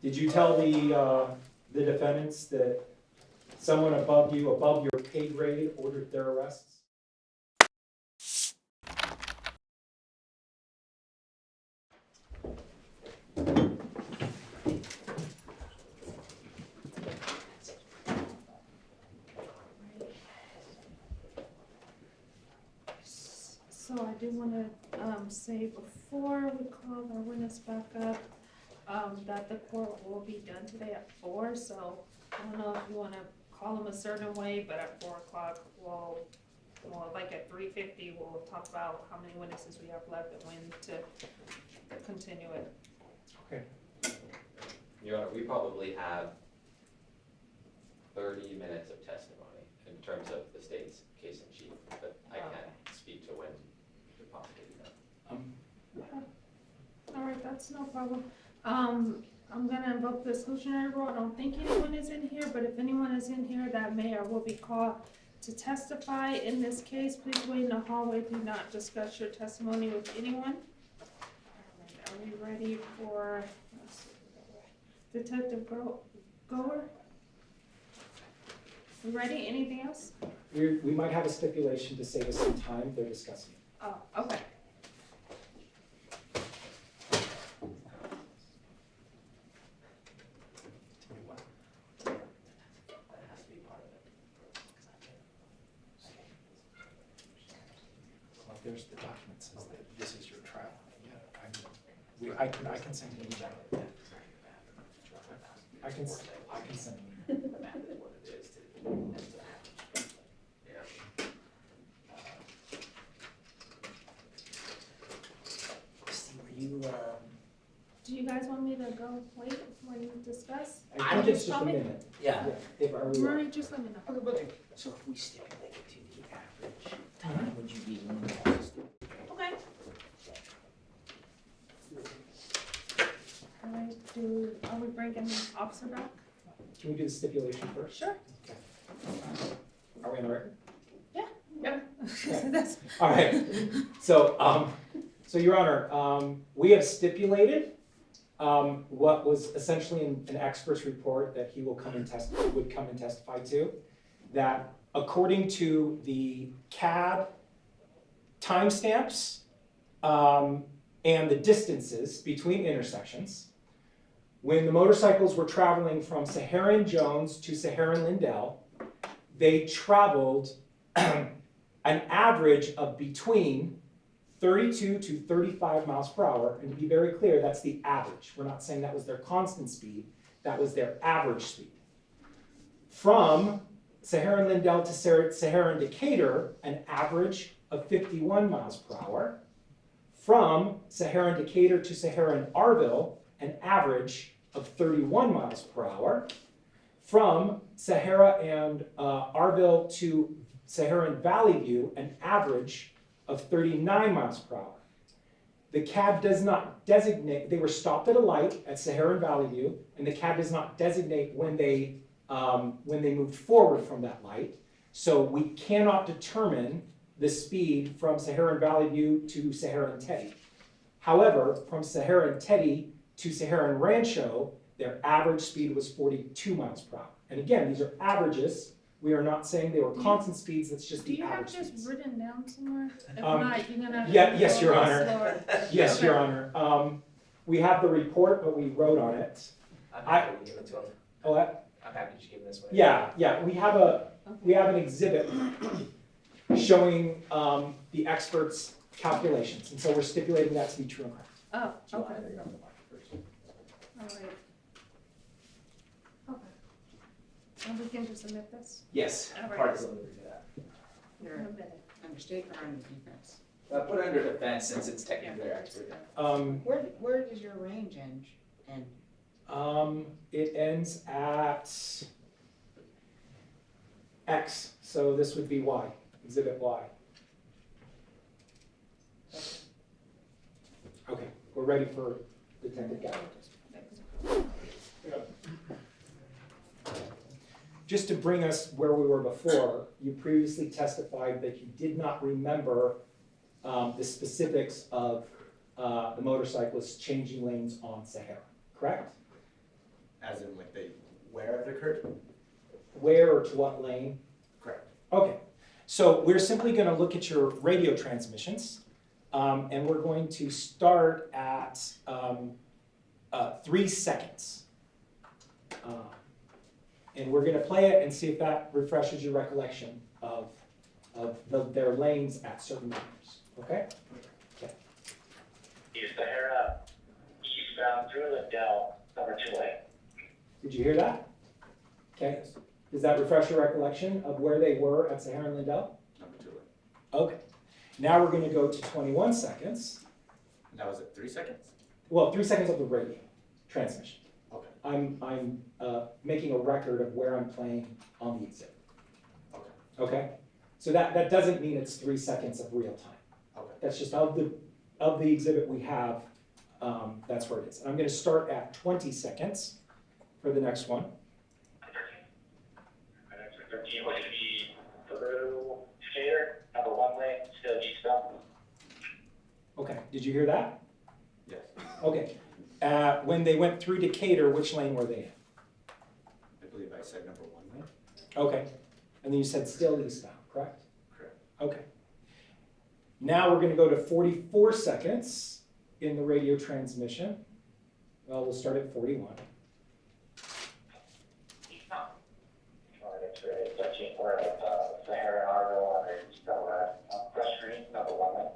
Did you tell the defendants that someone above you, above your pay grade, ordered their arrests? So I do want to say before we call our witness back up, that the court will be done today at 4. So I don't know if you want to call them a certain way, but at 4 o'clock well, like at 3:50, we'll talk about how many witnesses we have left and when to continue it. Okay. Your Honor, we probably have 30 minutes of testimony in terms of the state's case in chief, but I can't speak to when the prosecutor. Okay. All right, that's no problem. I'm gonna invoke the exclusionary rule. I don't think anyone is in here, but if anyone is in here that may or will be called to testify in this case, please wait in the hallway. Do not discuss your testimony with anyone. All right, are we ready for Detective Goer? We ready? Anything else? We might have a stipulation to save us some time. They're discussing it. Oh, okay. There's the document says that this is your trial. Yeah, I can send an email. I can send an email. Do you guys want me to go wait when you discuss? I think it's just a minute. Yeah. If are we Murray, just let me know. So if we stipulate it to the average time, would you be willing to stipulate? Okay. All right, are we bringing the officer back? Can we do the stipulation first? Sure. Okay. Are we on the record? Yeah. Okay. That's, All right. So, Your Honor, we have stipulated what was essentially an expert's report that he will come and would come and testify to, that according to the CAD timestamps and the distances between intersections, when the motorcycles were traveling from Saharan-Jones to Saharan-Lindell, they traveled an average of between 32 to 35 miles per hour, and to be very clear, that's the average. We're not saying that was their constant speed, that was their average speed. From Saharan-Lindell to Saharan-Decatur, an average of 51 miles per hour. From Saharan-Decatur to Saharan-Arville, an average of 31 miles per hour. From Sahara and Arville to Saharan-Valley View, an average of 39 miles per hour. The CAD does not designate, they were stopped at a light at Saharan-Valley View, and the CAD does not designate when they moved forward from that light. So we cannot determine the speed from Saharan-Valley View to Saharan-Teddy. However, from Saharan-Teddy to Saharan-Rancho, their average speed was 42 miles per hour. And again, these are averages. We are not saying they were constant speeds, that's just the average speeds. do you have this written down somewhere? If not, you're gonna have to yes, go Your a Honor. little slower. Yes, Okay. Your Honor. We have the report, but we wrote on it. I'm happy to give it to him. Oh, I'm happy to just give this way. yeah, we have an exhibit showing the experts' calculations, and so we're stipulating that to be true and correct. Oh, So okay, you're on the market first. all right. Okay. And we can just submit this Yes, All right. part is limited to that. in a minute. Under state or under defense? Put it under defense since it's technically their expert. Where does your range end? It ends at X, so this would be Y, exhibit Y. Okay, we're ready for Detective Gallagher. Just to bring us where we were before, you previously testified that you did not remember the specifics of the motorcyclists changing lanes on Sahara, correct? occurred? Where or to what lane? Correct. Okay, so we're simply gonna look at your radio transmissions, and we're going to start at 3 seconds. And we're gonna play it and see if that refreshes your recollection of their lanes at certain times, okay? East Sahara, eastbound through Lindell, number 2 lane. Did you hear that? Okay, does that refresh your recollection of where they were at Sahara and Lindell? Number 2 lane. Okay, now we're gonna go to 21 seconds. And that was at 3 seconds? Well, 3 seconds of the radio transmission. Okay. I'm making a record of where I'm playing on the exhibit, Okay. okay? So that doesn't mean it's 3 seconds of real time. Okay. That's just of the exhibit we have, that's where it is. And I'm gonna start at 20 seconds for the next one. 13 going to be through Skater, number 1 lane, still eastbound. Okay, did you hear that? Yes. Okay, when they went through Decatur, which lane were they in? I believe I said number 1 lane? Okay, and then you said still eastbound, correct? Correct. Okay. Now we're gonna go to 44 seconds in the radio transmission. Well, we'll start at 41. Eastbound. That's right, 13, we're at Sahara and Argo on still Fresh Green, number 1 lane.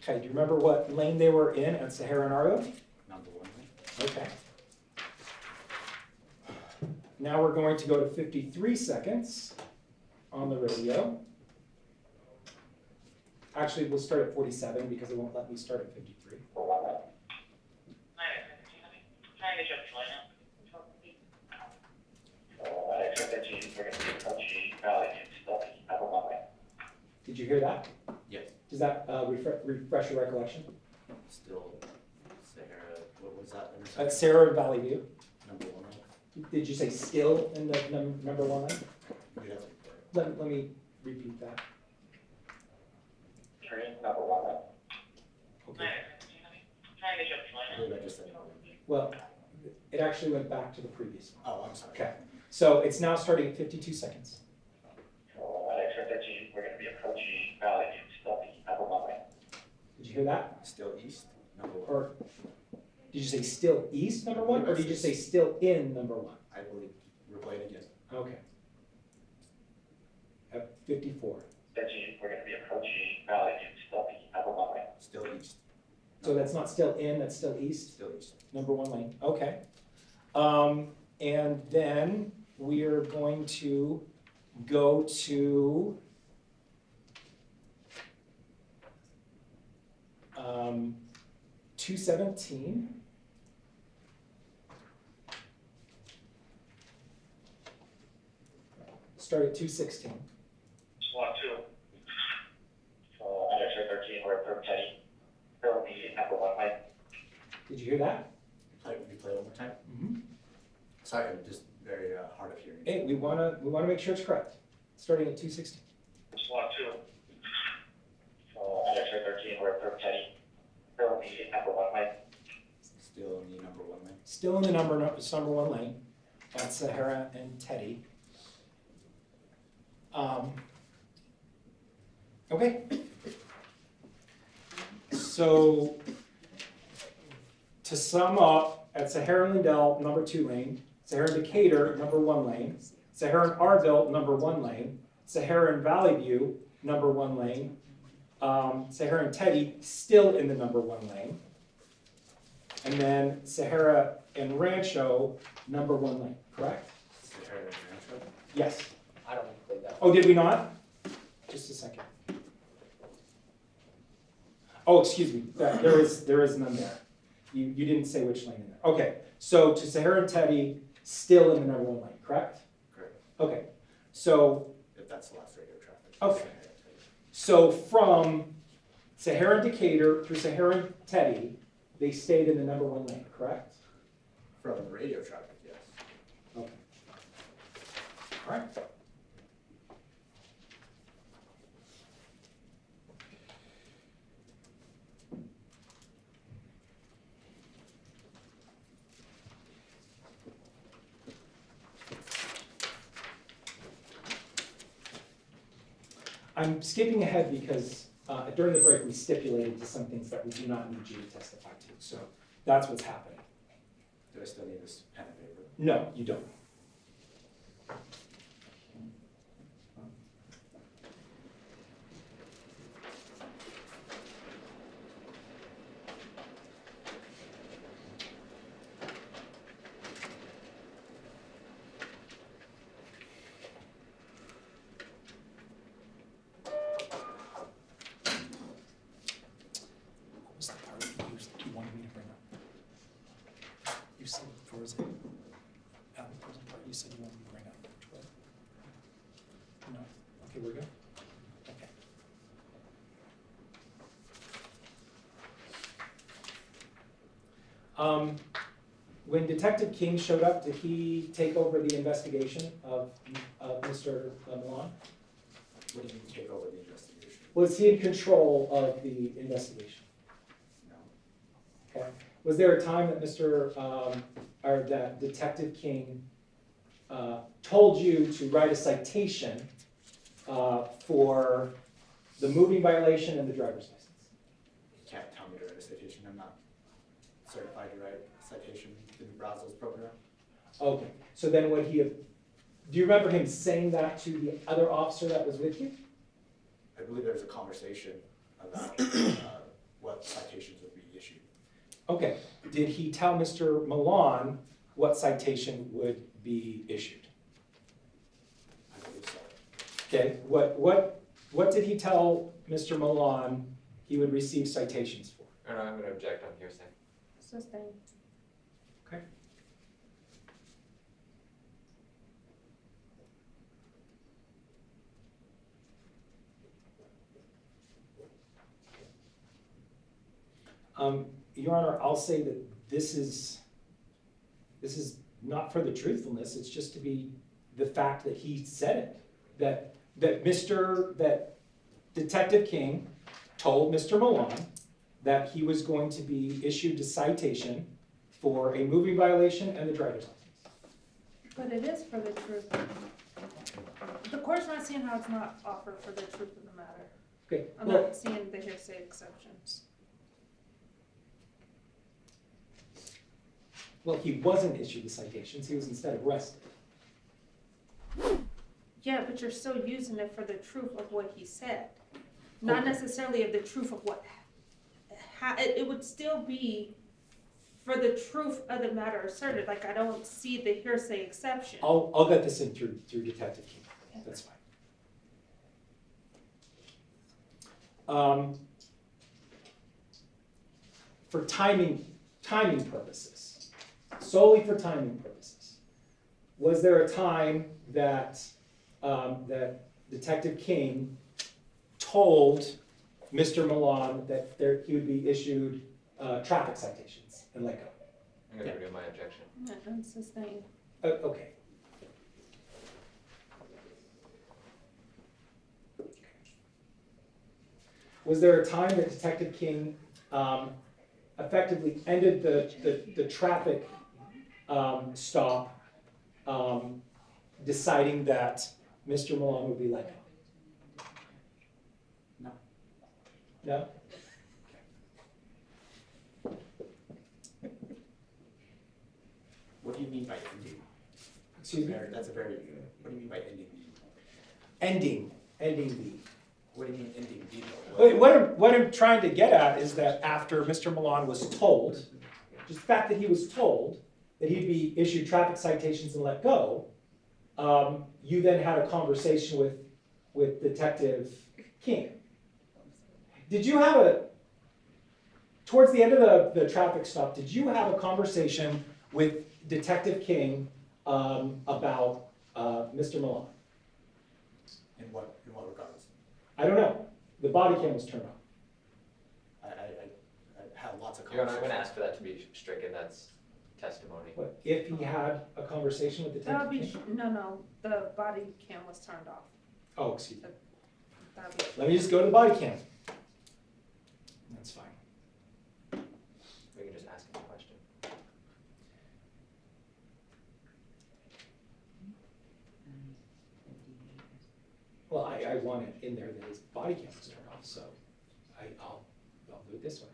Okay, do you remember what lane they were in at Sahara and Argo? Number 1 lane? Okay. Now we're going to go to 53 seconds on the radio. Actually, we'll start at 47 because it won't let me start at 53. For 1 lane. Trying to jump line up. We're going to be approaching Valley, still number 1 lane. Did you hear that? Yes. Does that refresh your recollection? Still Sahara, what was that? At Sarah and Valley View, Number 1 lane? did you say still in the number 1 lane? You have it. Let me repeat that. Green, number 1 lane. Okay. Trying to jump I believe I just said number 1 lane. Well, it actually went back to the previous one. Oh, I'm sorry. Okay. So it's now starting at 52 seconds. We're going to be approaching Valley, still number 1 lane. Did you hear that? Still east, number 1. Or did you say still east number 1, or did you say still in number 1? I believe, we're playing again. Okay. At 54. We're going to be approaching Valley, still number 1 lane. Still east. So that's not still in, that's still east, Still east. number 1 lane. Okay. And then we are going to go to 217. Start at 216. Slot 2. Under 13, we're from Teddy. Still the number 1 lane. Did you hear that? Would you play one more time? Mm-hmm. Sorry, I'm just very hard of hearing. Hey, we wanna make sure it's correct. Starting at 216. Slot 2. Under 13, we're from Teddy. Still the number 1 lane. Still in the number 1 lane? Still in the number 1 lane. That's Sahara and Teddy. Okay. So to sum up, at Sahara and Lindell, number 2 lane, Sahara and Decatur, number 1 lane, Sahara and Arville, number 1 lane, Sahara and Valley View, number 1 lane, Sahara and Teddy, still in the number 1 lane, and then Sahara and Rancho, number 1 lane, correct? Sahara and Rancho? Yes. I don't think that. Oh, did we not? Just a second. Oh, excuse me, there is none there. You didn't say which lane in there. Okay, so to Sahara and Teddy, still in the number 1 lane, correct? Correct. Okay, so If that's the last radio traffic. Okay. So from Sahara and Decatur through Sahara and Teddy, they stayed in the number 1 lane, correct? From radio traffic, yes. Okay. All right. I'm skipping ahead because during the break, we stipulated to some things that we do not need you to testify to, so that's what's happening. Do I still need this pen and paper? No, you don't. What was the part you wanted me to bring up? You said, or was it, the present part you said you wanted me to bring up? Which way? No? Okay, we're good? Okay. When Detective King showed up, did he take over the investigation of Mr. Millan? What do you mean take over the investigation? Was he in control of the investigation? No. Okay. Was there a time that or that Detective King told you to write a citation for the moving violation and the driver's license? You can't tell me to write a citation. I'm not certified to write a citation in the Brazos program. Okay, so then do you remember him saying that to the other officer that was with you? I believe there was a conversation about what citations would be issued. Okay, did he tell Mr. Millan what citation would be issued? I believe so. Okay, what did he tell Mr. Millan he would receive citations for? Or no, I'm gonna object on hearsay. Sustained. Okay. Your Honor, I'll say that this is not for the truthfulness, it's just to be the fact that he said it. That Detective King told Mr. Millan that he was going to be issued a citation for a moving violation and the driver's license. But it is for the truth. The court's not seeing how it's not offered for the truth of the matter. Okay, I'm well, not seeing the hearsay exceptions. well, he wasn't issued the citations, he was instead arrested. Yeah, but you're still using it for the truth of what he said. Not Okay. necessarily of the truth of what, it would still be for the truth of the matter asserted, like I don't see the hearsay exception. I'll get this in through Detective King, that's fine. For timing purposes, solely for timing purposes, was there a time that Detective King told Mr. Millan that he would be issued traffic citations and let go? I'm gonna renew my objection. Unsustained. Okay. Was there a time that Detective King effectively ended the traffic stop, deciding that Mr. Millan would be let go? No. No? What do you mean by ending? Excuse me? That's a very, what do you mean by ending the? Ending the. What do you mean ending the? Wait, what I'm trying to get at is that after Mr. Millan was told, just the fact that he was told that he'd be issued traffic citations and let go, you then had a conversation with Detective King. Did you have towards the end of the traffic stop, did you have a conversation with Detective King about Mr. Millan? In what regards? I don't know. The body cam was turned off. I had lots of Your Honor, I'm conversations. gonna ask for that to be stricken, that's testimony. But if he had a conversation with That would Detective be, King? no, the body cam was turned off. Oh, excuse me. That'd be, Let me just go to the body cam. That's fine. We can just ask him a question. Well, I I want it in there that his body cam was turned off, so I'll do it this way.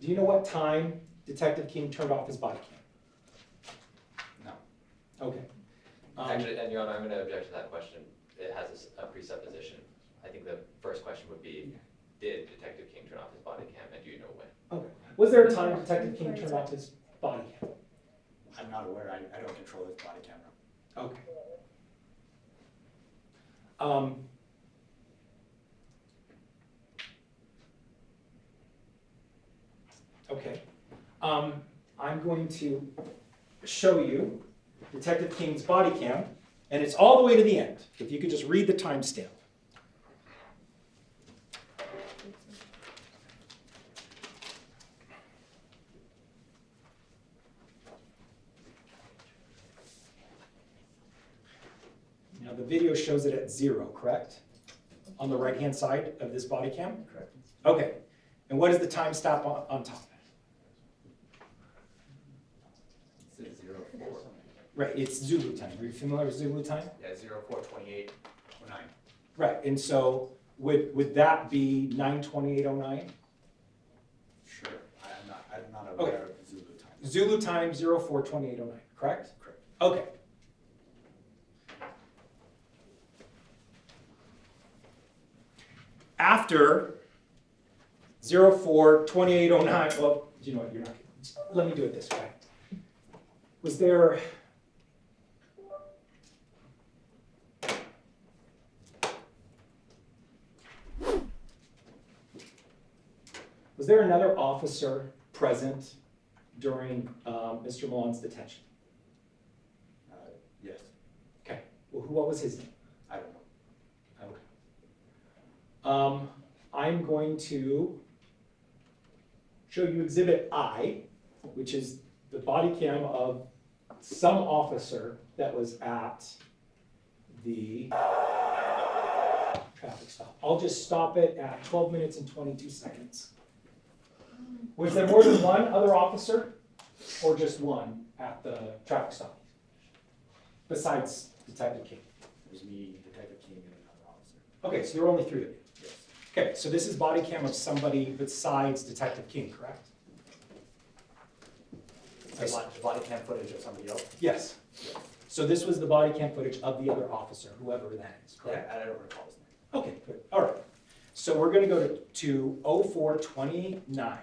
Do you know what time Detective King turned off his body cam? No. Okay. Actually, and Your Honor, I'm gonna object to that question. It has a presupposition. I think the first question would be, did Detective King turn off his body cam, and do you know when? Okay. Was there a time Detective King turned off his body cam? I'm not aware, I don't control his body camera. Okay. Okay. I'm going to show you Detective King's body cam, and it's all the way to the end. If you could just read the timestamp. Now the video shows it at 0, correct? On the right-hand side of this body cam? Correct. Okay. And what is the timestamp on top? It says 04. Right, it's Zulu time. Are you familiar with Zulu time? Yeah, 042809. Right, and so would that be 9/28/09? Sure, I'm not aware of Zulu time. Zulu time 04/28/09, correct? Correct. Okay. After 04/28/09, well, you know what, you're not, let me do it this way. Was there, another officer present during Mr. Millan's detention? Yes, Okay, well, what was his name? I don't know. Okay. I'm going to show you Exhibit I, which is the body cam of some officer that was at the traffic stop. I'll just stop it at 12 minutes and 22 seconds. Was there more than one other officer, or just one at the traffic stop? Besides Detective King? It was me, Detective King, and another officer. Okay, so there were only 3 of you. Yes. Okay, so this is body cam of somebody besides Detective King, correct? The body cam footage of somebody else? Yes. So this was the body cam footage of the other officer, whoever that is, Yeah, correct? I don't recall his name. Okay, good, all right. So we're gonna go to 04/29.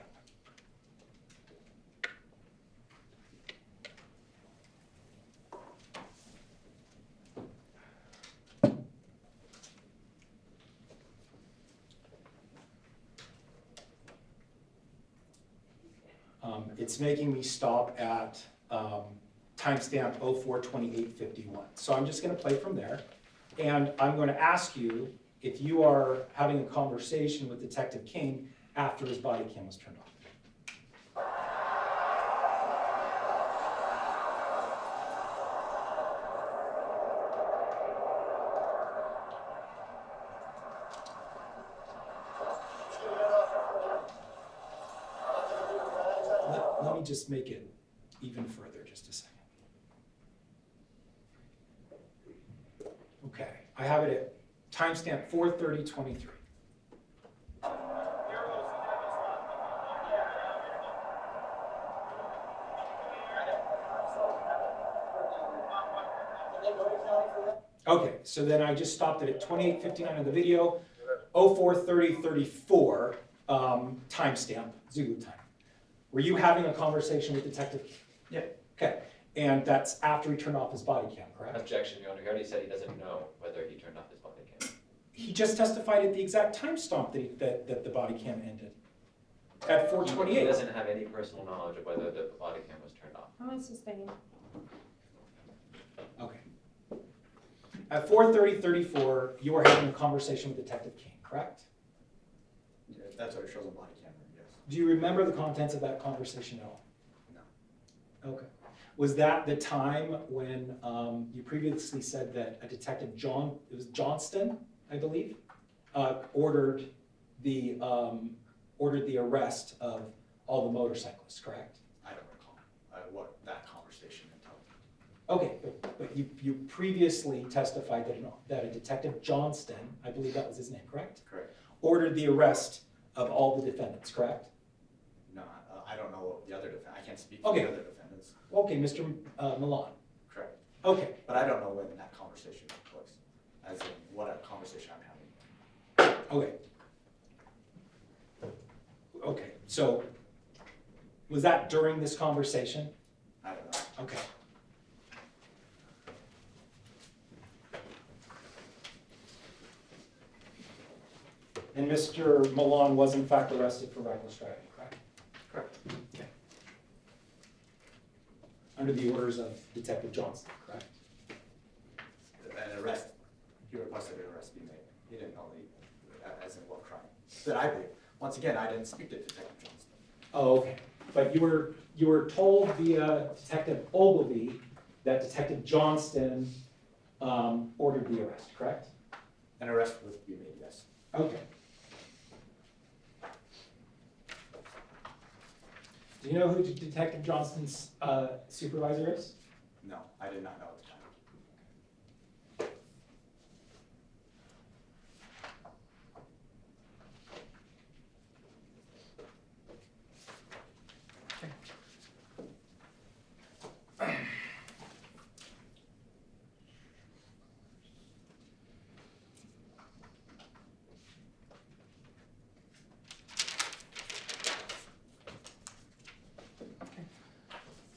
It's making me stop at timestamp 04/28/51. So I'm just gonna play from there. And I'm gonna ask you if you are having a conversation with Detective King after his body cam was turned off. Let me just make it even further, just a second. Okay, I have it at timestamp 4/30/23. Okay, so then I just stopped it at 28:59 on the video, 04/30/34 timestamp, Zulu time. Were you having a conversation with Detective King? Yeah. Okay, and that's after he turned off his body cam, correct? Objection, Your Honor. He already said he doesn't know whether he turned off his body cam. He just testified at the exact time stamp that the body cam ended, at He 4:28. doesn't have any personal knowledge of whether the body cam was turned off. How is his name? Okay. At 4:30/34, you were having a conversation with Detective King, correct? Yeah, that's what it shows on body camera, yes. Do you remember the contents of that conversation at all? No. Okay. Was that the time when you previously said that a Detective it was Johnston, I believe, ordered the arrest of all the motorcyclists, correct? I don't recall what that Okay, but you previously testified that a Detective Johnston, I believe that was his name, correct? Correct. Ordered the arrest of all the defendants, correct? No, I don't know the other I can't speak for Okay. the other defendants. Okay, Mr. Millan. Correct. Okay, But I don't know when that conversation took place, as in what a conversation I'm having. okay. Okay, so was that during this conversation? I don't know. Okay. And Mr. Millan was in fact arrested for reckless driving, correct? Correct. Okay. Under the orders of Detective Johnston, correct? An arrest, he requested an arrest be made. He didn't know as in what crime. That I believe. Once again, I didn't speak to Detective Johnston. Oh, okay. But you were told via Detective Ogilvy that Detective Johnston ordered the arrest, correct? An arrest would be made, yes. Okay. Do you know who Detective Johnston's supervisor is? No, I did not know at the time.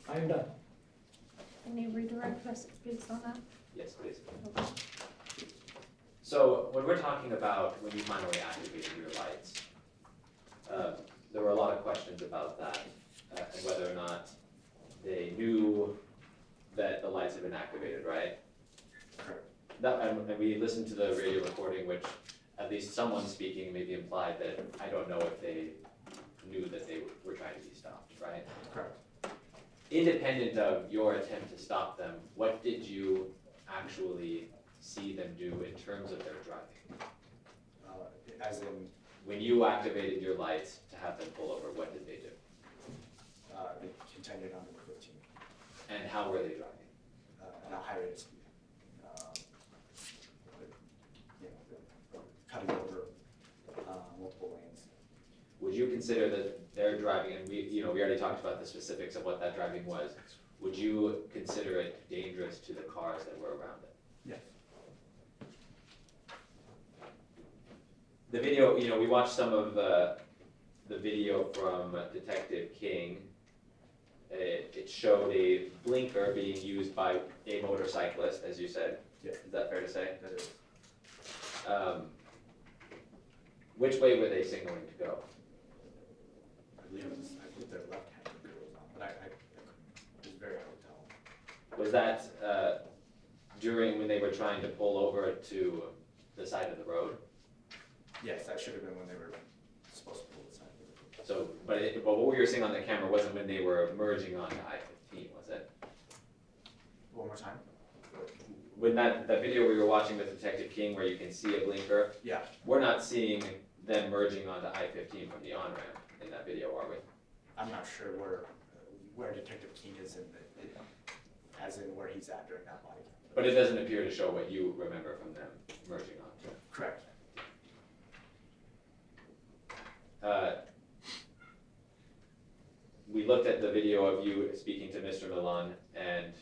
I am done. Can you redirect us based on that? Yes, please. Okay. So when we're talking about when you finally activated your lights, there were a lot of questions about that and whether or not they knew that the lights had been activated, right? Correct. That, and we listened to the radio recording, which at least someone speaking maybe implied that I don't know if they knew that they were trying to be stopped, right? Correct. Independent of your attempt to stop them, what did you actually see them do in terms of their driving? As in, When you activated your lights to have them pull over, what did they do? they continued on to 15, And how were they driving? at a high rate of speed. Cutting over multiple lanes. Would you consider that their driving, and we already talked about the specifics of what that driving was, would you consider it dangerous to the cars that were around it? Yes. The video, we watched some of the video from Detective King. It showed a blinker being used by a motorcyclist, as you said. Yeah. Is that fair to say? That is. Which way were they signaling to go? I believe their left hand was on, but it was very hard to tell. Was that during when they were trying to pull over to the side of the road? Yes, that should have been when they were supposed to pull the side of the road. So, but what we were seeing on the camera wasn't when they were merging onto I-15, was it? One more time? When that video we were watching with Detective King where you can see a blinker, Yeah, we're not seeing them merging onto I-15 from the on-ramp in that video, are we? I'm not sure where Detective King is as in where he's at during that body. But it doesn't appear to show what you remember from them merging onto. Correct. We looked at the video of you speaking to Mr. Millan, and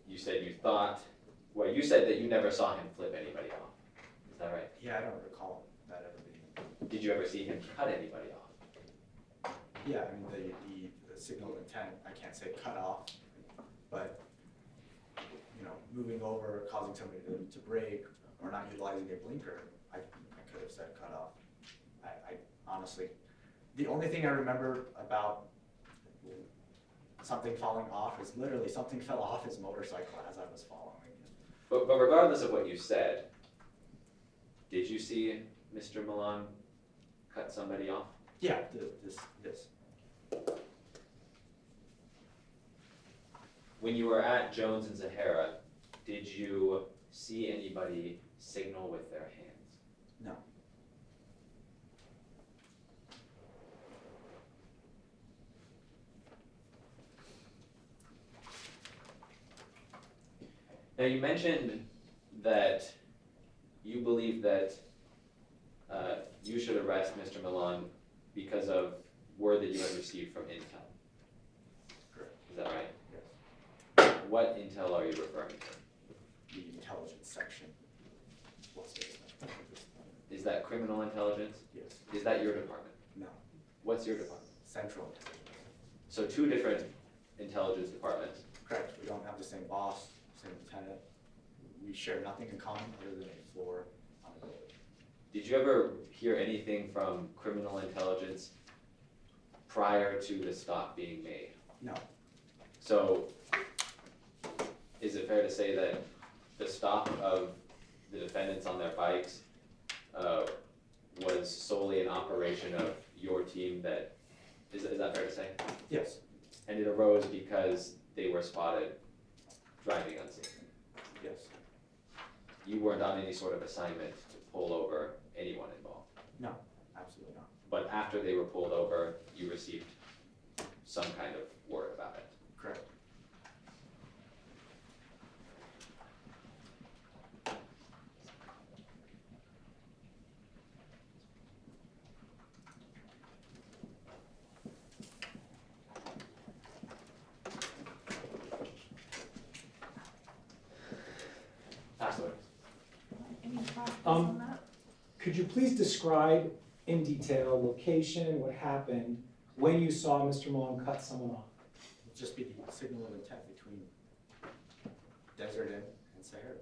you said you said that you never saw him flip anybody off. Is that right? Yeah, I don't recall that ever being. Did you ever see him cut anybody off? Yeah, I mean, the signal intent, I can't say cut off, but, moving over, causing somebody to brake, or not utilizing a blinker, I could have said cut off. I honestly, the only thing I remember about something falling off is literally something fell off his motorcycle as I was following him. But regardless of what you said, did you see Mr. Millan cut somebody off? Yeah, this. When you were at Jones and Zahara, did you see anybody signal with their hands? No. Now, you mentioned that you believe that you should arrest Mr. Millan because of word that you had received from Intel. Correct. Is that right? Yes. What Intel are you referring to? The intelligence section. What's it? Is that criminal intelligence? Yes. Is that your department? No. What's your department? Central intelligence. So two different intelligence departments. Correct. We don't have the same boss, same lieutenant. We share nothing in common other than a floor on a building. Did you ever hear anything from criminal intelligence prior to the stop being made? No. So, is it fair to say that the stop of the defendants on their bikes was solely an operation of your team that, is that fair to say? Yes. And it arose because they were spotted driving unsafe? Yes. You weren't on any sort of assignment to pull over anyone involved? No. Absolutely not. But after they were pulled over, you received some kind of word about it? Correct. Casper? Any questions on that? Could you please describe in detail location, what happened, when you saw Mr. Millan cut someone off? It'll just be the signal of intent between Desert Inn and Sahara,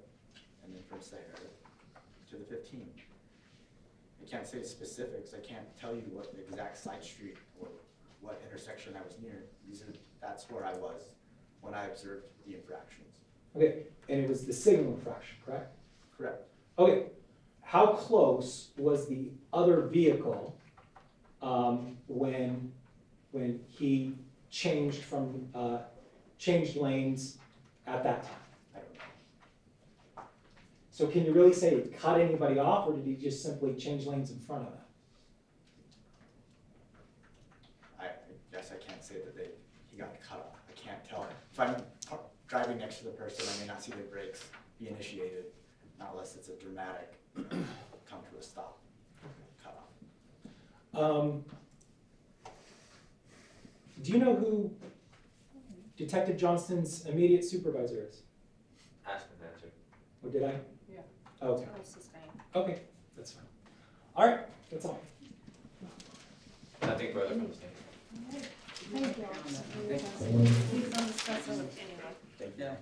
and then from Sahara to the 15. I can't say specifics. I can't tell you what the exact side street or what intersection I was near. That's where I was when I observed the infractions. Okay, and it was the signal infraction, correct? Correct. Okay, how close was the other vehicle when he changed lanes at that time? I don't know. So can you really say he cut anybody off, or did he just simply change lanes in front of them? I guess I can't say that he got cut off. I can't tell. If I'm driving next to the person, I may not see the brakes be initiated, not unless it's a dramatic come to a stop, cut off. Do you know who Detective Johnston's immediate supervisor is? Ask and answer. Or did I? Yeah. Okay, That's his name. okay, that's fine. All right, that's all. Nothing further from the stand. Thank you all for your testimony. Please don't discuss it with anyone.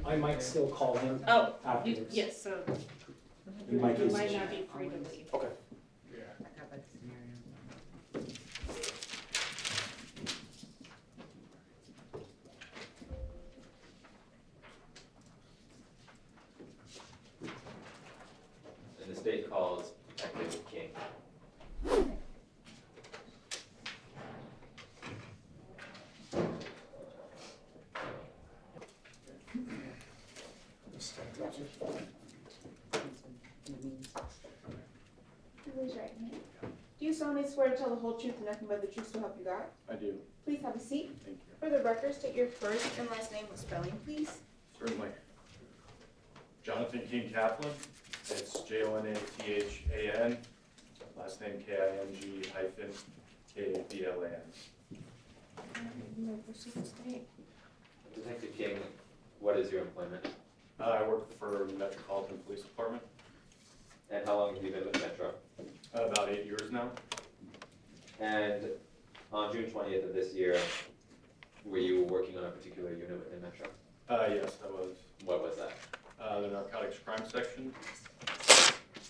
I might still call him Oh, afterwards. yes, so You might you be- might not be free to leave. I got that scenario. And the state calls Detective King. Raise your right hand. Do you solemnly swear to tell the whole truth and nothing but the truth to help you God? I do, Please have a seat. thank you. For the record, state your first and last name with spelling, please. Certainly. Jonathan King-Caplan, it's Jonathan, last name King-Kaplan. You may proceed to state. Detective King, what is your employment? I work for Metropolitan Police Department, And how long have you been with Metro? about 8 years now. And on June 20th of this year, were you working on a particular unit within Metro? Yes, I was, What was that? the narcotics crime section.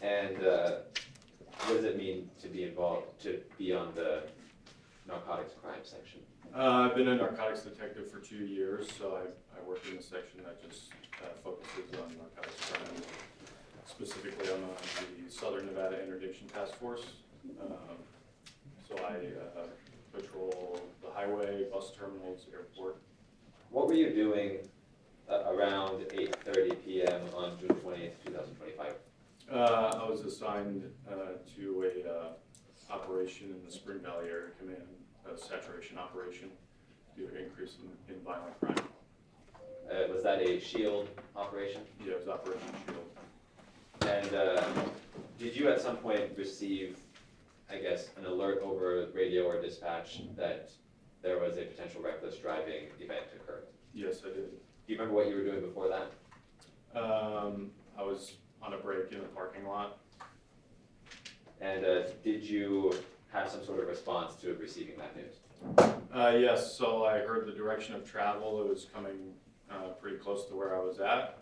And what does it mean to be involved, to be on the narcotics crime section? I've been a narcotics detective for 2 years, so I work in the section that just focuses on narcotics crime. Specifically, I'm on the Southern Nevada Interdiction Task Force. So I patrol the highway, bus terminals, airport. What were you doing around 8:30 p.m. on June 20th, 2025? I was assigned to a operation in the Spring Valley Area Command, a saturation operation due to increase in violent crime. Was that a shield operation? Yeah, it was Operation Shield. And did you at some point receive, I guess, an alert over radio or dispatch that there was a potential reckless driving event occurred? Yes, I did. Do you remember what you were doing before that? I was on a break in the parking lot. And did you have some sort of response to receiving that news? Yes, so I heard the direction of travel. It was coming pretty close to where I was at.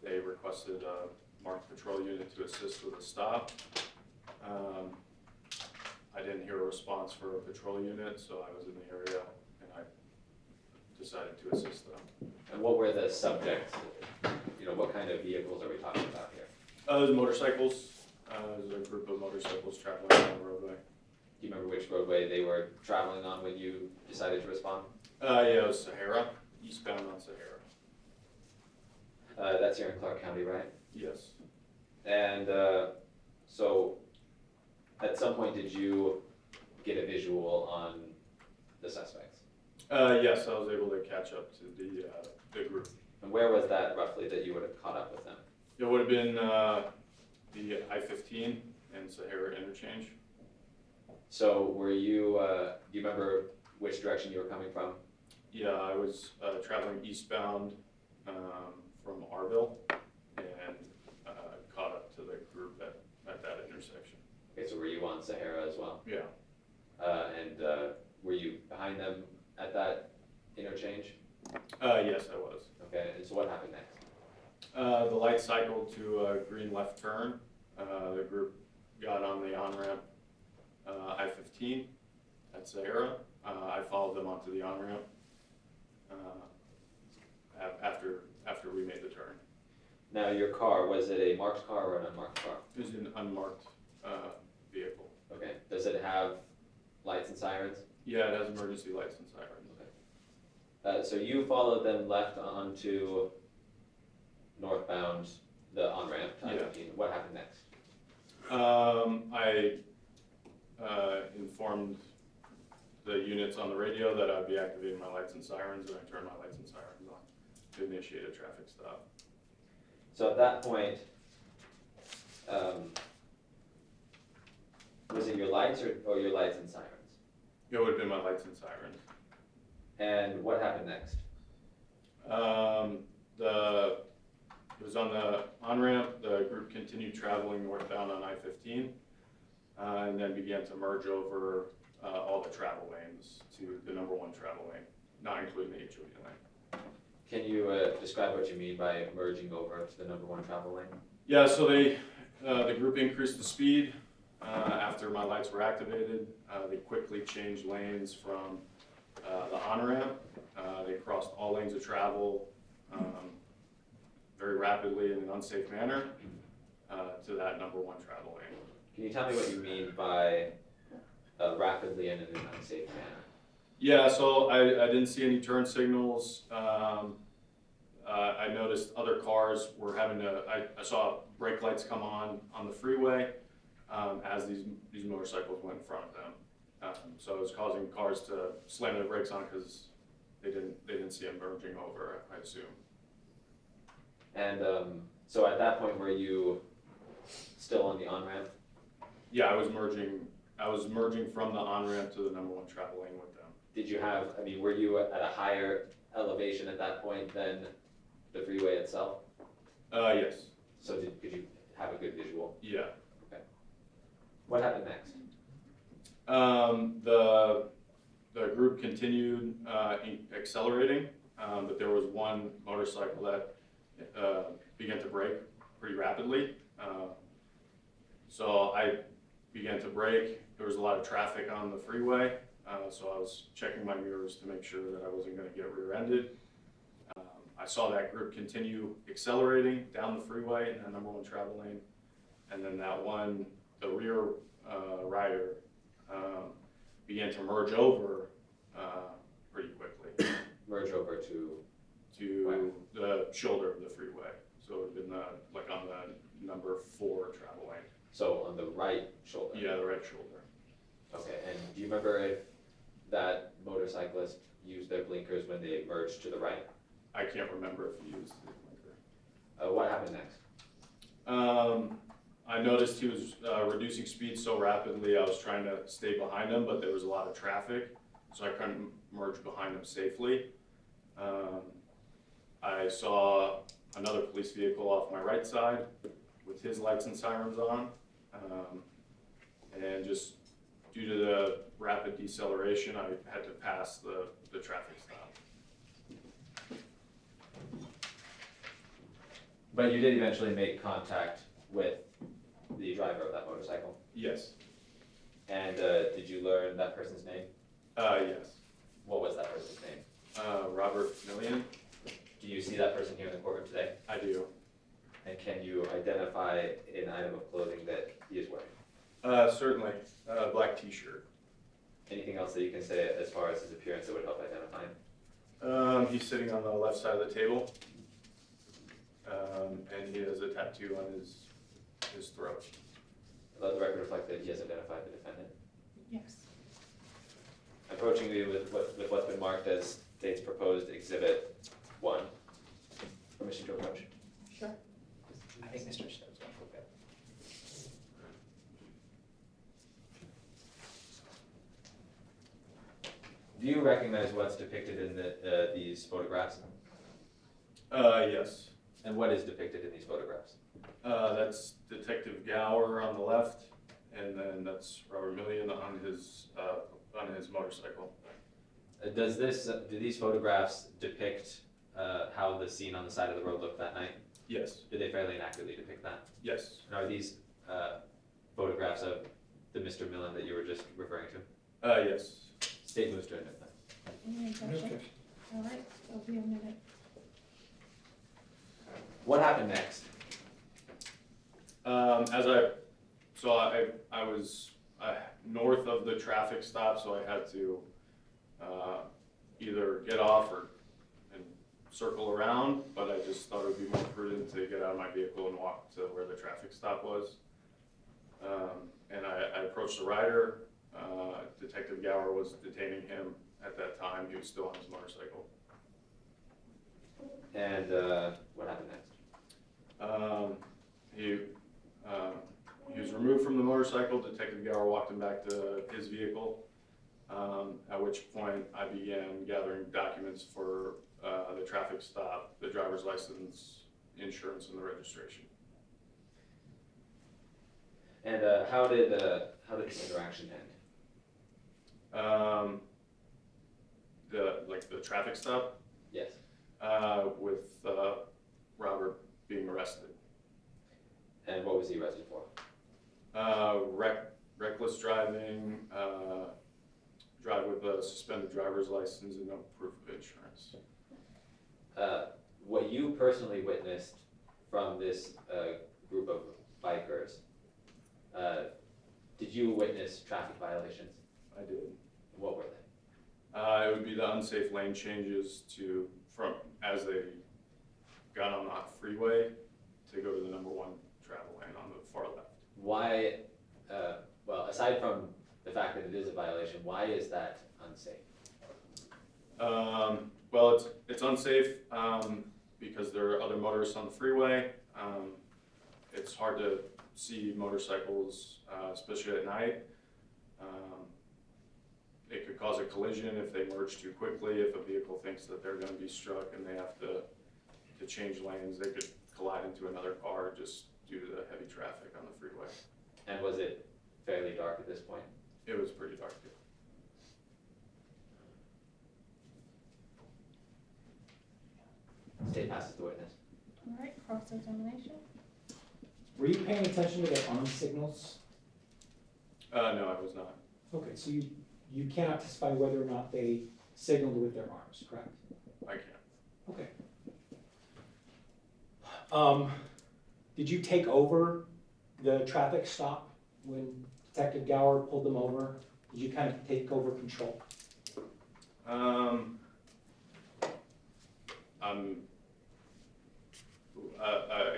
They requested a marked patrol unit to assist with a stop. I didn't hear a response for a patrol unit, so I was in the area and I decided to assist them. And what were the subjects? You know, what kind of vehicles are we talking about here? There's motorcycles. There's a group of motorcycles traveling down the roadway. Do you remember which roadway they were traveling on when you decided to respond? Yeah, it was Sahara, eastbound on Sahara. That's here in Clark County, right? Yes. And so at some point, did you get a visual on the suspects? Yes, I was able to catch up to the group. And where was that roughly that you would have caught up with them? It would have been the I-15 and Sahara interchange. So were you, do you remember which direction you were coming from? Yeah, I was traveling eastbound from Arville and caught up to the group at that intersection. Okay, so were you on Sahara as well? Yeah. And were you behind them at that interchange? Yes, I was. Okay, and so what happened next? The light cycled to a green left turn. The group got on the on-ramp I-15 at Sahara. I followed them onto the on-ramp after we made the turn. Now your car, was it a marked car or an unmarked car? It was an unmarked vehicle. Okay, does it have lights and sirens? Yeah, it has emergency lights and sirens. So you followed them left onto northbound, the on-ramp, I-15. What happened next? I informed the units on the radio that I'd be activating my lights and sirens, and I turned my lights and sirens on to initiate a traffic stop. So at that point, was it your lights or your lights and sirens? It would have been my lights and sirens. And what happened next? It was on the on-ramp. The group continued traveling northbound on I-15 and then began to merge over all the travel lanes to the number one travel lane, not including the HOV lane. Can you describe what you mean by merging over to the number one travel lane? Yeah, so the group increased the speed after my lights were activated. They quickly changed lanes from the on-ramp. They crossed all lanes of travel very rapidly in an unsafe manner to that number one travel lane. Can you tell me what you mean by rapidly and in an unsafe manner? Yeah, so I didn't see any turn signals. I noticed other cars were having to, I saw brake lights come on the freeway as these motorcycles went in front of them. So it was causing cars to slam their brakes on because they didn't see them merging over, I assume. And so at that point, were you still on the on-ramp? Yeah, I was merging from the on-ramp to the number one travel lane with them. Did you have, I mean, were you at a higher elevation at that point than the freeway itself? Yes. So could you have a good visual? Yeah. Okay. What happened next? The group continued accelerating, but there was one motorcycle that began to brake pretty rapidly. So I began to brake. There was a lot of traffic on the freeway, so I was checking my mirrors to make sure that I wasn't going to get rear-ended. I saw that group continue accelerating down the freeway in that number one travel lane, and then the rear rider began to merge over pretty quickly. Merge over to the shoulder of the freeway. So it would have been like on the number 4 travel lane. So on the right shoulder? Yeah, the right shoulder. Okay, and do you remember if that motorcyclist used their blinkers when they merged to the right? I can't remember if he used the blinker. What happened next? I noticed he was reducing speed so rapidly, I was trying to stay behind him, but there was a lot of traffic, so I couldn't merge behind him safely. I saw another police vehicle off my right side with his lights and sirens on. And just due to the rapid deceleration, I had to pass the traffic stop. But you did eventually make contact with the driver of that motorcycle. Yes. And did you learn that person's name? Yes. What was that person's name? Robert Millan. Do you see that person here in the courtroom today? I do. And can you identify an item of clothing that he is wearing? Certainly. Black t-shirt. Anything else that you can say as far as his appearance that would help identify him? He's sitting on the left side of the table. And he has a tattoo on his throat. Let the record reflect that he has identified the defendant. Yes. Approaching you with what's been marked as State's proposed Exhibit 1. Permission to approach. Sure. I think Mr. Stubbs went for bed. Do you recognize what's depicted in these photographs? Yes. And what is depicted in these photographs? That's Detective Gower on the left, and then that's Robert Millan on his motorcycle. Do these photographs depict how the scene on the side of the road looked that night? Yes. Do they fairly and accurately depict that? Yes. And are these photographs of the Mr. Millan that you were just referring to? Yes. State moves to admit that. Any objection? All right, it'll be a minute. What happened next? I was north of the traffic stop, so I had to either get off and circle around, but I just thought it would be more prudent to get out of my vehicle and walk to where the traffic stop was. And I approached the rider. Detective Gower was detaining him at that time. He was still on his motorcycle. And what happened next? He was removed from the motorcycle. Detective Gower walked him back to his vehicle, at which point I began gathering documents for the traffic stop, the driver's license, insurance, and the registration. And how did this interaction end? The traffic stop? Yes. With Robert being arrested. And what was he arrested for? Reckless driving, drive with a suspended driver's license and no proof of insurance. What you personally witnessed from this group of bikers, did you witness traffic violations? I did. What were they? It would be the unsafe lane changes as they got on the freeway to go to the number 1 travel lane on the far left. Why, well, aside from the fact that it is a violation, why is that unsafe? Well, it's unsafe because there are other motorists on the freeway. It's hard to see motorcycles, especially at night. It could cause a collision if they merge too quickly. If a vehicle thinks that they're going to be struck and they have to change lanes, they could collide into another car just due to the heavy traffic on the freeway. And was it fairly dark at this point? It was pretty dark too. State passes the witness. All right, cross-examination. Were you paying attention to their arm signals? No, I was not. Okay, so you cannot testify whether or not they signaled with their arms, correct? I can't. Okay. Did you take over the traffic stop when Detective Gower pulled them over? Did you kind of take over control? I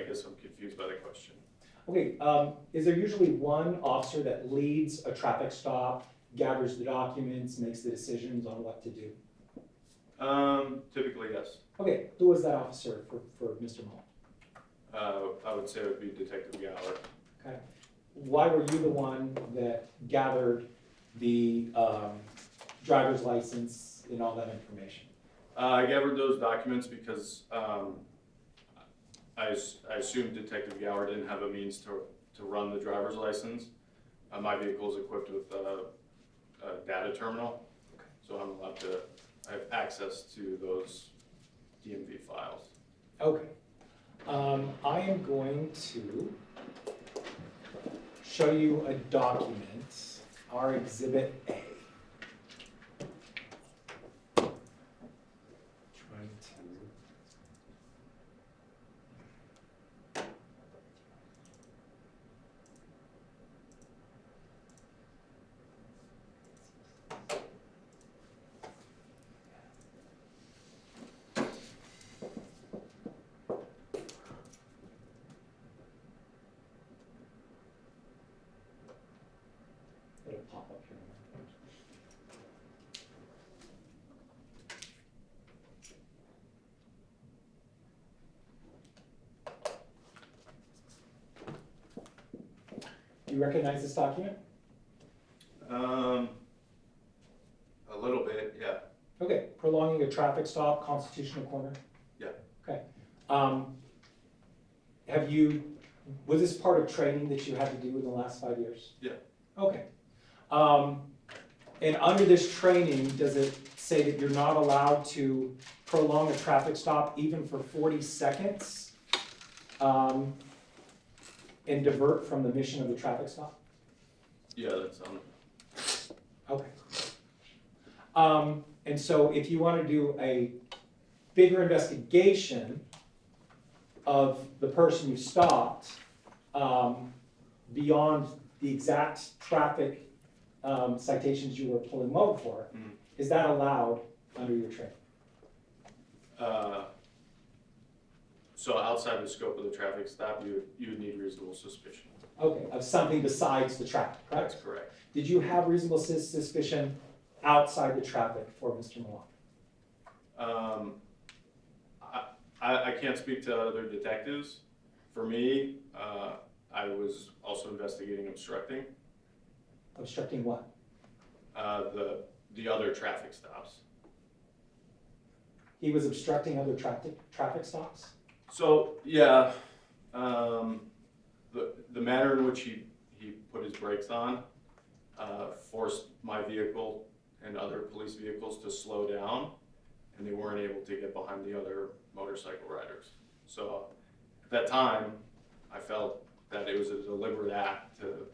guess I'm confused by the question. Okay, is there usually one officer that leads a traffic stop, gathers the documents, makes the decisions on what to do? Typically, yes. Okay, who was that officer for Mr. Mullen? I would say it would be Detective Gower. Okay. Why were you the one that gathered the driver's license and all that information? I gathered those documents because I assumed Detective Gower didn't have a means to run the driver's license. My vehicle is equipped with a data terminal, so I'm allowed to, I have access to those DMV files. Okay. I am going to show you a document, our Exhibit A. Trying to. It'll pop up here. Do you recognize this document? A little bit, yeah. Okay, prolonging a traffic stop, constitutional corner? Yeah. Okay. Was this part of training that you had to do in the last 5 years? Yeah. Okay. And under this training, does it say that you're not allowed to prolong a traffic stop even for 40 seconds? And divert from the mission of the traffic stop? Yeah, that's on. Okay. And so if you want to do a bigger investigation of the person you stopped, beyond the exact traffic citations you were pulling them over for, Mhm. is that allowed under your training? So outside the scope of the traffic stop, you would need reasonable suspicion. Okay, of something besides the traffic, correct? That's correct. Did you have reasonable suspicion outside the traffic for Mr. Millan? I can't speak to other detectives. For me, I was also investigating obstructing Obstructing what? the other traffic stops. He was obstructing other traffic stops? So, yeah, the manner in which he put his brakes on forced my vehicle and other police vehicles to slow down, and they weren't able to get behind the other motorcycle riders. So at that time, I felt that it was a deliberate act to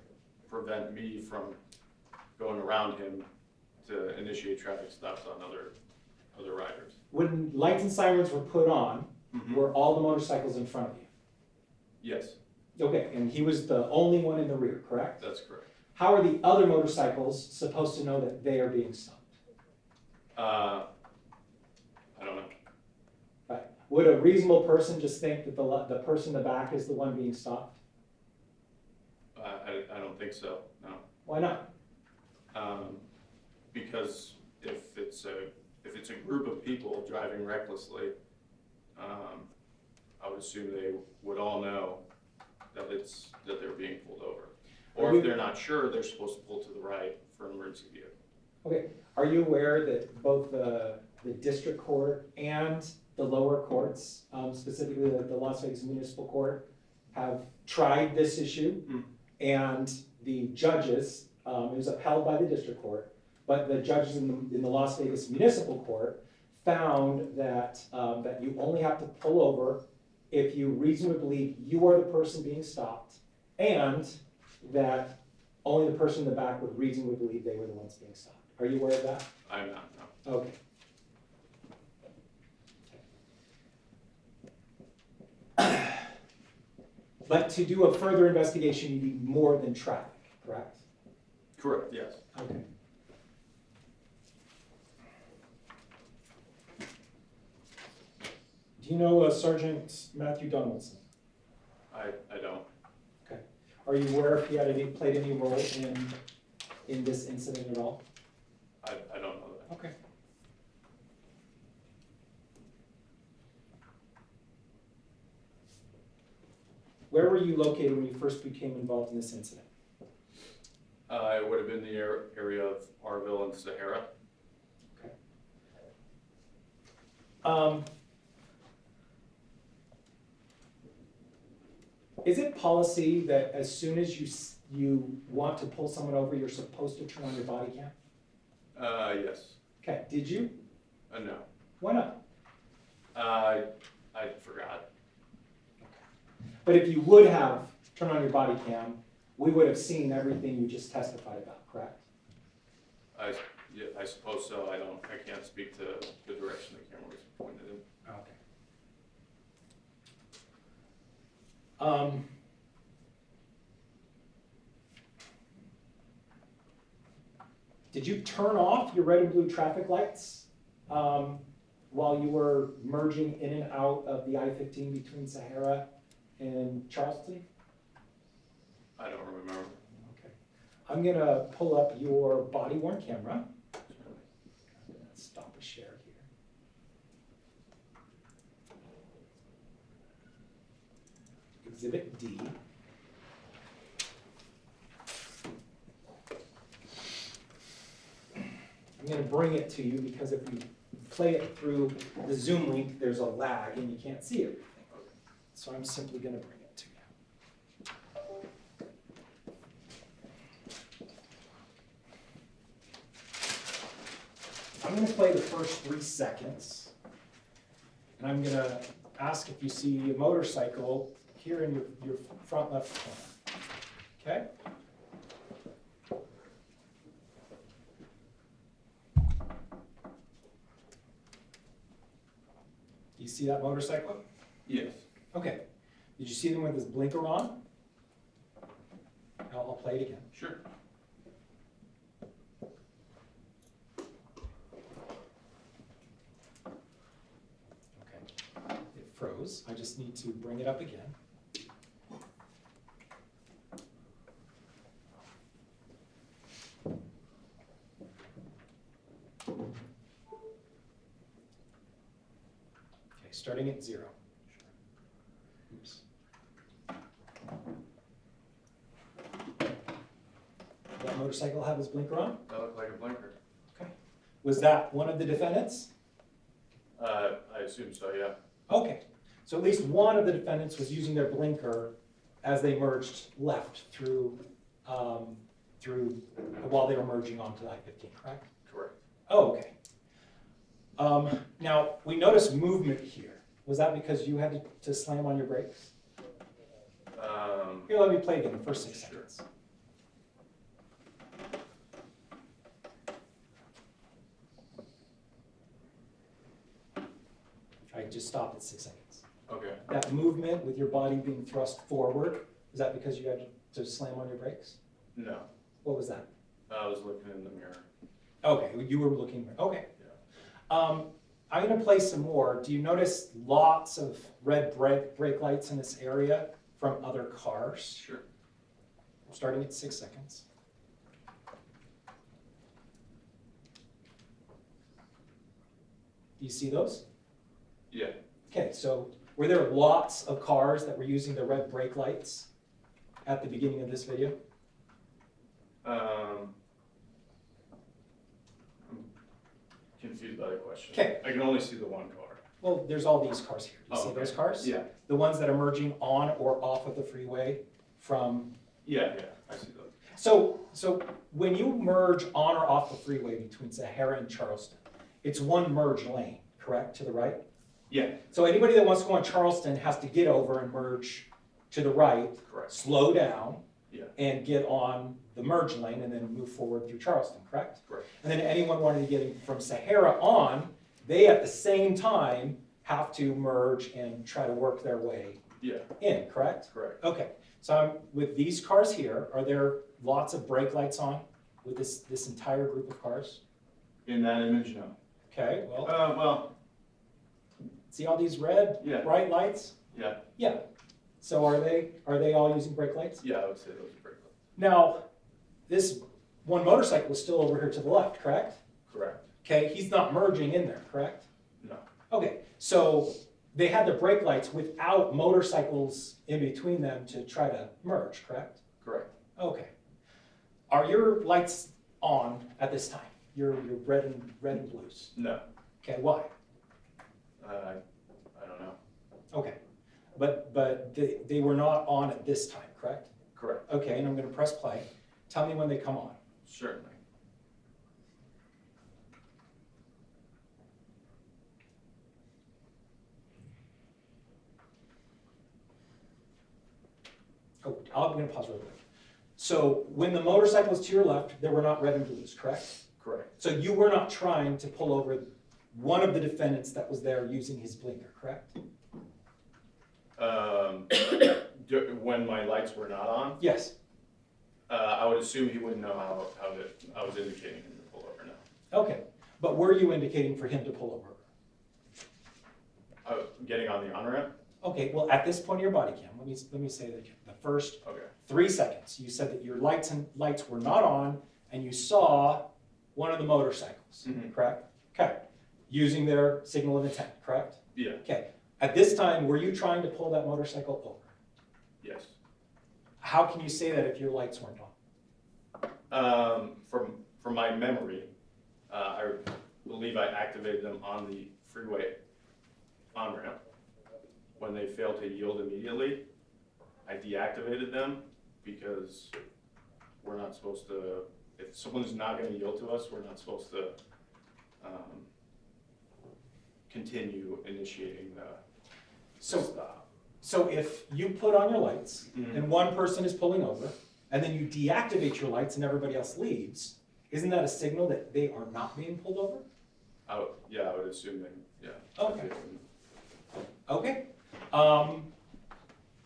prevent me from going around him to initiate traffic stops on other riders. When lights and sirens were put on, were all the motorcycles in front of you? Yes, Okay, and he was the only one in the rear, correct? that's correct. How are the other motorcycles supposed to know that they are being stopped? I don't know. Right. Would a reasonable person just think that the person in the back is the one being stopped? I don't think so, no. Why not? Because if it's a group of people driving recklessly, I would assume they would all know that they're being pulled over. Or if they're not sure, they're supposed to pull to the right for an emergency vehicle. Okay, are you aware that both the district court and the lower courts, specifically the Las Vegas Municipal Court, have tried this issue? And the judges, it was upheld by the district court, but the judges in the Las Vegas Municipal Court found that, that you only have to pull over if you reasonably believe you are the person being stopped, and that only the person in the back would reasonably believe they were the ones being stopped. Are you aware of that? I'm not, no. Okay. But to do a further investigation, you need more than traffic, correct? Correct, yes. Okay. Do you know Sergeant Matthew Donaldson? I don't. Okay. Are you aware if he had played any role in this incident at all? I don't know that. Okay. Where were you located when you first became involved in this incident? It would have been the area of Arville and Sahara. Is it policy that as soon as you want to pull someone over, you're supposed to turn on your body cam? Yes. Okay, did you? No. Why not? I forgot. But if you would have turned on your body cam, we would have seen everything you just testified about, correct? Yeah, I suppose so. I can't speak to the direction the camera was pointed in. Okay. Did you turn off your red and blue traffic lights while you were merging in and out of the I-15 between Sahara and Charleston? I don't remember. Okay. I'm gonna pull up your body worn camera. I'm gonna stop a share here. Exhibit D. I'm gonna bring it to you because if you play it through the Zoom link, there's a lag and you can't see everything. So I'm simply gonna bring it to you. I'm gonna play the first 3 seconds. And I'm gonna ask if you see a motorcycle here in your front left corner. Okay? Do you see that motorcycle? Yes. Okay. Did you see them with his blinker on? I'll play it again. Sure. Okay. It froze. I just need to bring it up again. Okay, starting at 0. Oops. Did that motorcycle have his blinker on? That looked like a blinker. Okay. Was that one of the defendants? I assume so, yeah. Okay, so at least one of the defendants was using their blinker as they merged left through, while they were merging onto I-15, correct? Correct. Oh, okay. Now, we noticed movement here. Was that because you had to slam on your brakes? Here, let me play again the first 6 seconds. I just stopped at 6 seconds. Okay. That movement with your body being thrust forward, is that because you had to slam on your brakes? No. What was that? I was looking in the mirror. Okay, you were looking, okay. Yeah. I'm gonna play some more. Do you notice lots of red brake lights in this area from other cars? Sure. Starting at 6 seconds. Do you see those? Yeah. Okay, so were there lots of cars that were using the red brake lights at the beginning of this video? I'm confused by the question. Okay. I can only see the one car. Well, there's all these cars here. Do you Oh, see okay. those cars? Yeah. The ones that are merging on or off of the freeway from. Yeah, I see those. So when you merge on or off the freeway between Sahara and Charleston, it's one merge lane, correct, to the right? Yeah. So anybody that wants to go on Charleston has to get over and merge to the right, Correct. slow down, Yeah. and get on the merge lane and then move forward through Charleston, correct? Correct. And then anyone wanting to get in from Sahara on, they at the same time have to merge and try to work their way Yeah. in, correct? Correct. Okay, so with these cars here, are there lots of brake lights on with this entire group of cars? In that image, no. Okay, well, Well, see all these red Yeah. bright lights? yeah. Yeah. So are they all using brake lights? Yeah, I would say those are brake lights. Now, this one motorcycle is still over here to the left, correct? Correct. Okay, he's not merging in there, correct? No. Okay, so they had the brake lights without motorcycles in between them to try to merge, correct? Correct. Okay. Are your lights on at this time? Your red and blues? No, Okay, why? I don't know. Okay. But they were not on at this time, correct? Correct. Okay, and I'm gonna press play. Tell me when they come on. Certainly. Oh, I'm gonna pause real quick. So when the motorcycle was to your left, there were not red and blues, correct? Correct. So you were not trying to pull over one of the defendants that was there using his blinker, correct? When my lights were not on, Yes. I would assume he wouldn't know how I was indicating him to pull over now. Okay, but were you indicating for him to pull over? Getting on the on-ramp? Okay, well, at this point of your body cam, let me say that again. The first Okay. 3 seconds, you said that your lights were not on, and you saw one of the motorcycles, Mhm. correct? Okay, using their signal of intent, correct? Yeah, Okay, at this time, were you trying to pull that motorcycle over? yes. How can you say that if your lights weren't on? From my memory, I believe I activated them on the freeway on-ramp. When they failed to yield immediately, I deactivated them because we're not supposed to, if someone's not gonna yield to us, we're not supposed to continue initiating the stop. So if you put on your lights, Mhm. and one person is pulling over, and then you deactivate your lights and everybody else leaves, isn't that a signal that they are not being pulled over? I would assume they, yeah. Okay. Okay,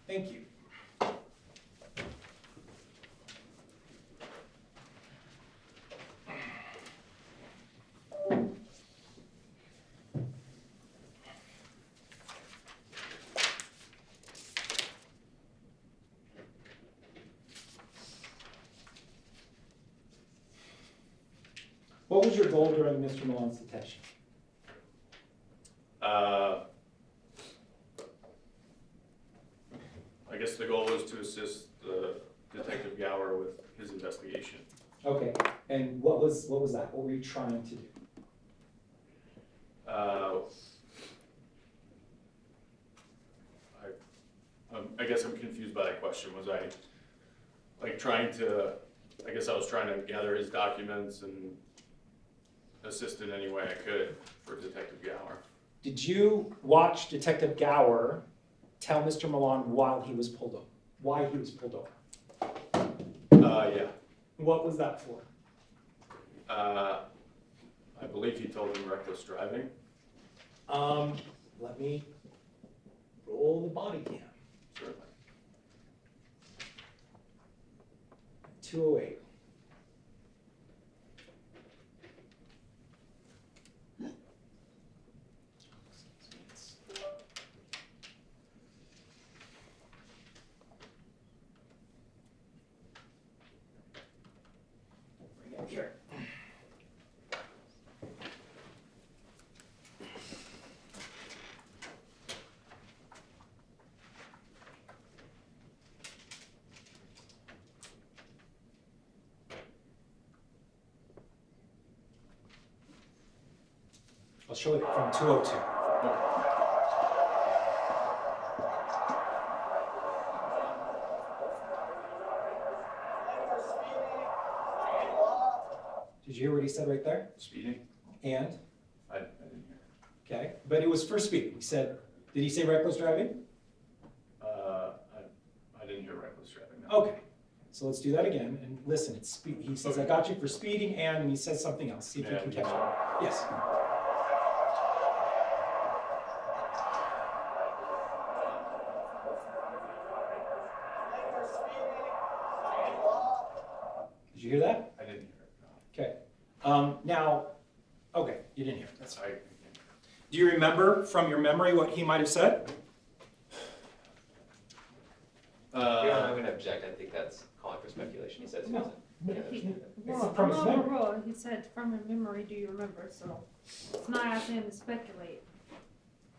thank you. What was your goal during Mr. Millan's detention? I guess the goal was to assist Detective Gower with his investigation. Okay, and what was that? What were you trying to do? I guess I'm confused by that question. Was I like trying to, I guess I was trying to gather his documents and assist in any way I could for Detective Gower. Did you watch Detective Gower tell Mr. Millan while he was pulled over? Why he was pulled over? Yeah. What was that for? I believe he told him reckless driving. Let me roll the body cam. Certainly. 208. Bring it here. I'll show it from 202. Did you hear what he said right there? Speeding? And, I didn't hear. okay, but it was for speeding. He said, did he say reckless driving? I didn't hear reckless driving. No. Okay, so let's do that again, and listen, it's speed, he says, I Okay. got you for speeding, and he says something else, see if you Yeah, can yeah. catch it. Yes. Did you hear that? I didn't hear it. No. Okay, now, okay, you didn't hear it, that's fine. I Do you remember from your memory what he might have said? I'm gonna object, I think that's calling for speculation, he said it No. wasn't. Well, from his I'm on the memory. roll, he sasaid from a memory, do you remember, so it's not asking him to speculate.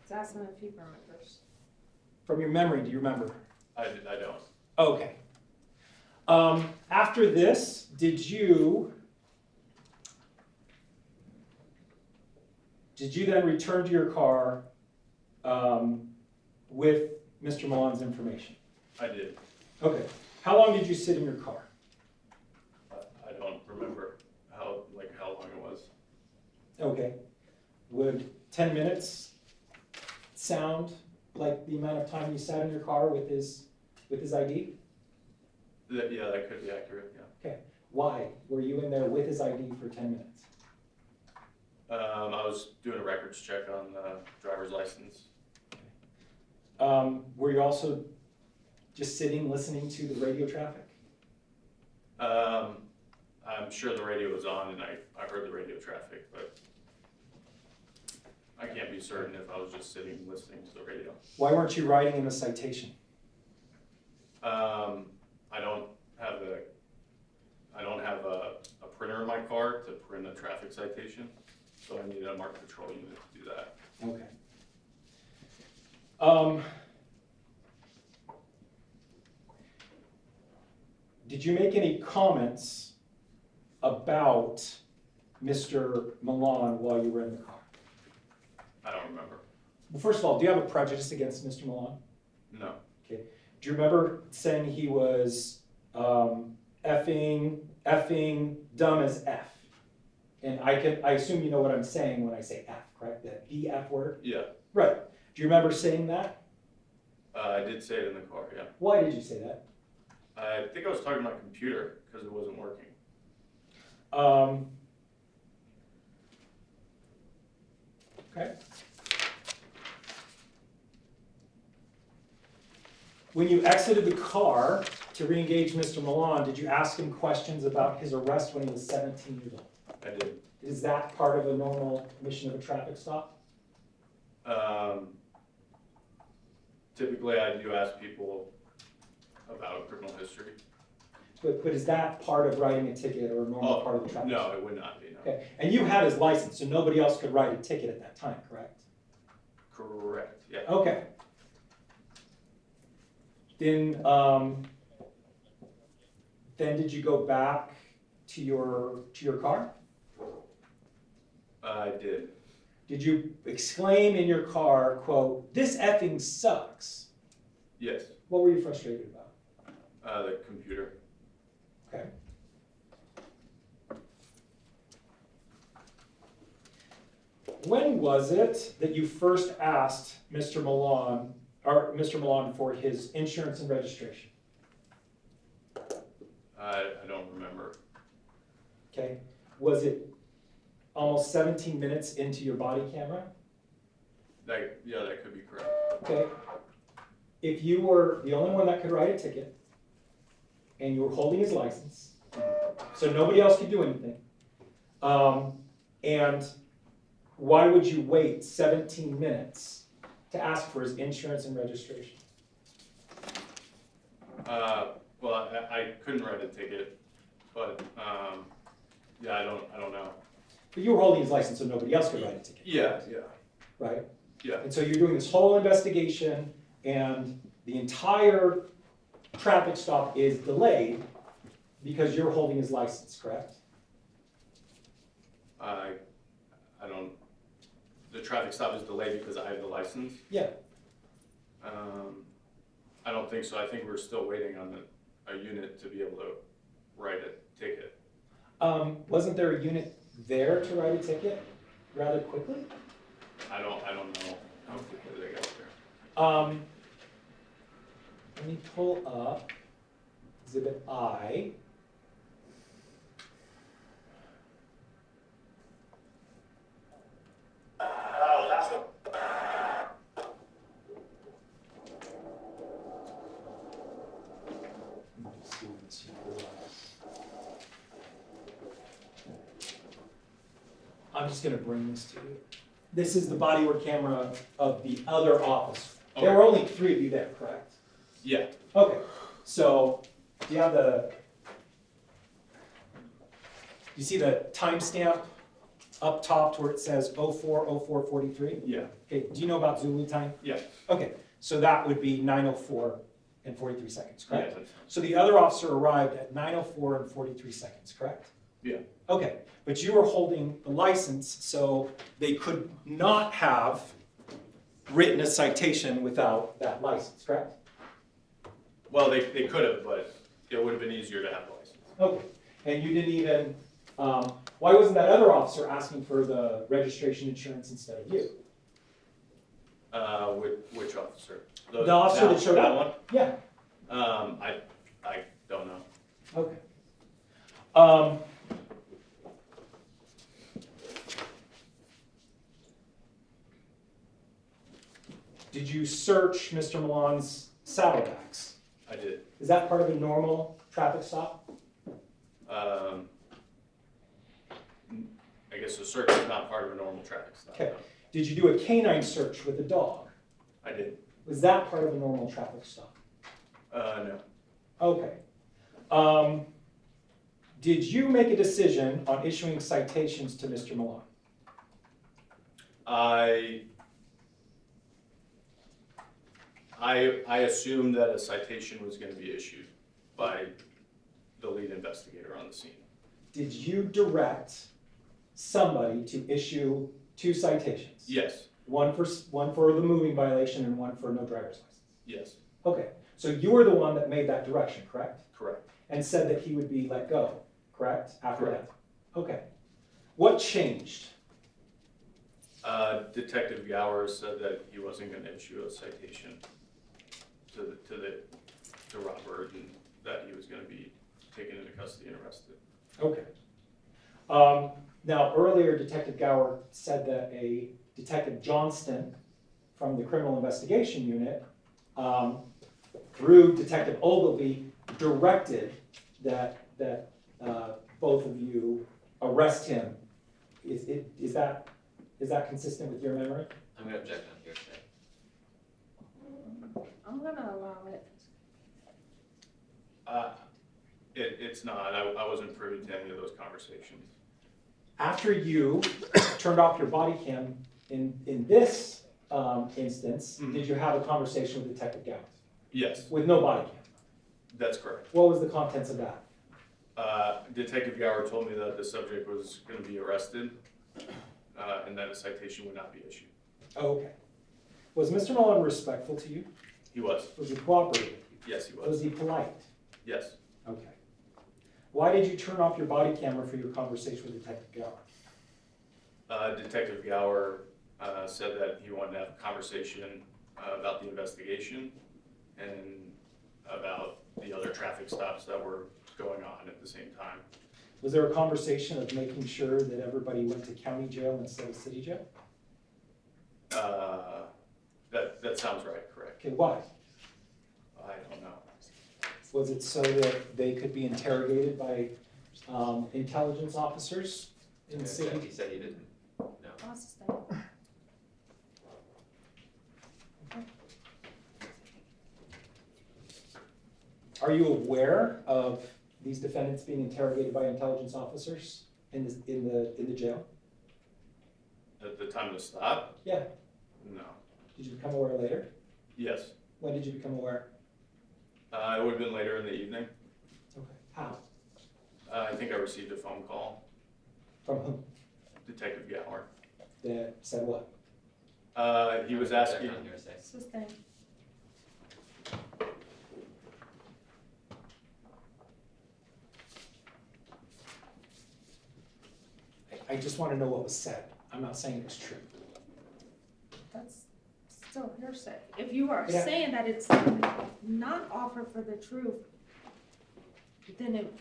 It's asking if he remembers. From your memory, do you remember? I don't. Okay. After this, did you then return to your car with Mr. Millan's information? I did. Okay. How long did you sit in your car? I don't remember how long it was. Okay. Would 10 minutes sound like the amount of time you sat in your car with his ID? Yeah, that could be accurate, yeah. Okay. Why were you in there with his ID for 10 minutes? I was doing a records check on the driver's license. Were you also just sitting listening to the radio traffic? I'm sure the radio was on and I heard the radio traffic, but I can't be certain if I was just sitting listening to the radio. Why weren't you writing in a citation? I don't have a printer in my car to print a traffic citation, so I need a marked patrol unit to do that. Okay. Did you make any comments about Mr. Millan while you were in the car? I don't remember. Well, first of all, do you have a prejudice against Mr. Millan? No. Okay. Do you remember saying he was effing dumb as F? And I assume you know what I'm saying when I say F, correct? The F word? Yeah, Right. Do you remember saying that? I did say it in the car, yeah. Why did you say that? I think I was talking to my computer because it wasn't working. Okay. When you exited the car to re-engage Mr. Millan, did you ask him questions about his arrest when he was 17 years old? I did. Is that part of a normal mission of a traffic stop? Typically, I do ask people about criminal history. But is that part of writing a ticket or a normal part of the traffic stop? No, it would not be, no. Okay, and you had his license, so nobody else could write a ticket at that time, correct? Correct, yeah. Okay. Then did you go back to your car? I did. Did you exclaim in your car, quote, "This effing sucks"? Yes, What were you frustrated about? the computer. Okay. When was it that you first asked Mr. Millan for his insurance and registration? I don't remember. Okay. Was it almost 17 minutes into your body camera? Yeah, that could be correct. Okay. If you were the only one that could write a ticket, and you were holding his license, so nobody else could do anything, and why would you wait 17 minutes to ask for his insurance and registration? Well, I couldn't write a ticket, but yeah, I don't know. But you were holding his license, so nobody else could write a ticket. Yeah, Right? yeah. And so you're doing this whole investigation, and the entire traffic stop is delayed because you're holding his license, correct? I don't. The traffic stop is delayed because I have the license. Yeah. I don't think so. I think we're still waiting on a unit to be able to write a ticket. Wasn't there a unit there to write a ticket rather quickly? I don't know how quickly they got there. Let me pull up Exhibit I. I'm just gonna bring this to you. This is the body-worn camera of the other office. There were only 3 of you there, correct? Yeah. Okay, so do you have do you see the timestamp up top to where it says 04:04:43? Yeah, Okay, do you know about Zulu time? yeah, Okay, so that would be 9:04 and 43 seconds, yeah, correct? that's, So the other officer arrived at 9:04 and 43 seconds, correct? yeah, Okay, but you were holding the license, so they could not have written a citation without that license, correct? well, they could have, but it would have been easier to have a license. Okay, and you didn't even, why wasn't that other officer asking for the registration insurance instead of you? Which officer? The officer that showed That up? one? Yeah, I don't know. okay. Did you search Mr. Millan's saddlebags? I did. Is that part of a normal traffic stop? I guess the search is not part of a normal traffic stop. Okay. Did you do a canine search with the dog? I did. Was that part of a normal traffic stop? No. Okay. Did you make a decision on issuing citations to Mr. Millan? I assumed that a citation was going to be issued by the lead investigator on the scene. Did you direct somebody to issue 2 citations? Yes, One for the moving violation and one for no driver's license? yes, Okay, so you were the one that made that direction, correct? correct. And said that he would be let go, correct? After Correct. that? Okay. What changed? Detective Gower said that he wasn't going to issue a citation to Robert, and that he was going to be taken into custody and arrested. Okay. Now, earlier, Detective Gower said that a Detective Johnston from the Criminal Investigation Unit, through Detective Ogilvy, directed that both of you arrest him. Is that consistent with your memory? I'm gonna object on hearsay. I'm gonna allow it. It's not. I wasn't privy to any of those conversations. After you turned off your body cam in this instance, did you have a conversation with Detective Gower? Yes, With no body cam? that's correct. What was the contents of that? Detective Gower told me that the subject was going to be arrested, and that a citation would not be issued. Okay. Was Mr. Millan respectful to you? He was. Was he cooperative? Yes, he Was was. he polite? Yes. Okay. Why did you turn off your body camera for your conversation with Detective Gower? Detective Gower said that he wanted to have a conversation about the investigation and about the other traffic stops that were going on at the same time. Was there a conversation of making sure that everybody went to county jail instead of city jail? That sounds right, correct. Okay, why? I don't know. Was it so that they could be interrogated by intelligence officers in the city? He said he didn't. No. I'll sustain. Are you aware of these defendants being interrogated by intelligence officers in the jail? At the time of the stop? Yeah. No. Did you become aware later? Yes. When did you become aware? It would have been later in the evening. Okay. How? I think I received a phone call, From whom? Detective Gower. That said what? He was Object asking, on hearsay. Sustain. I just want to know what was said. I'm not saying it's true. That's still hearsay. If you are Yeah. saying that it's not offered for the truth, then it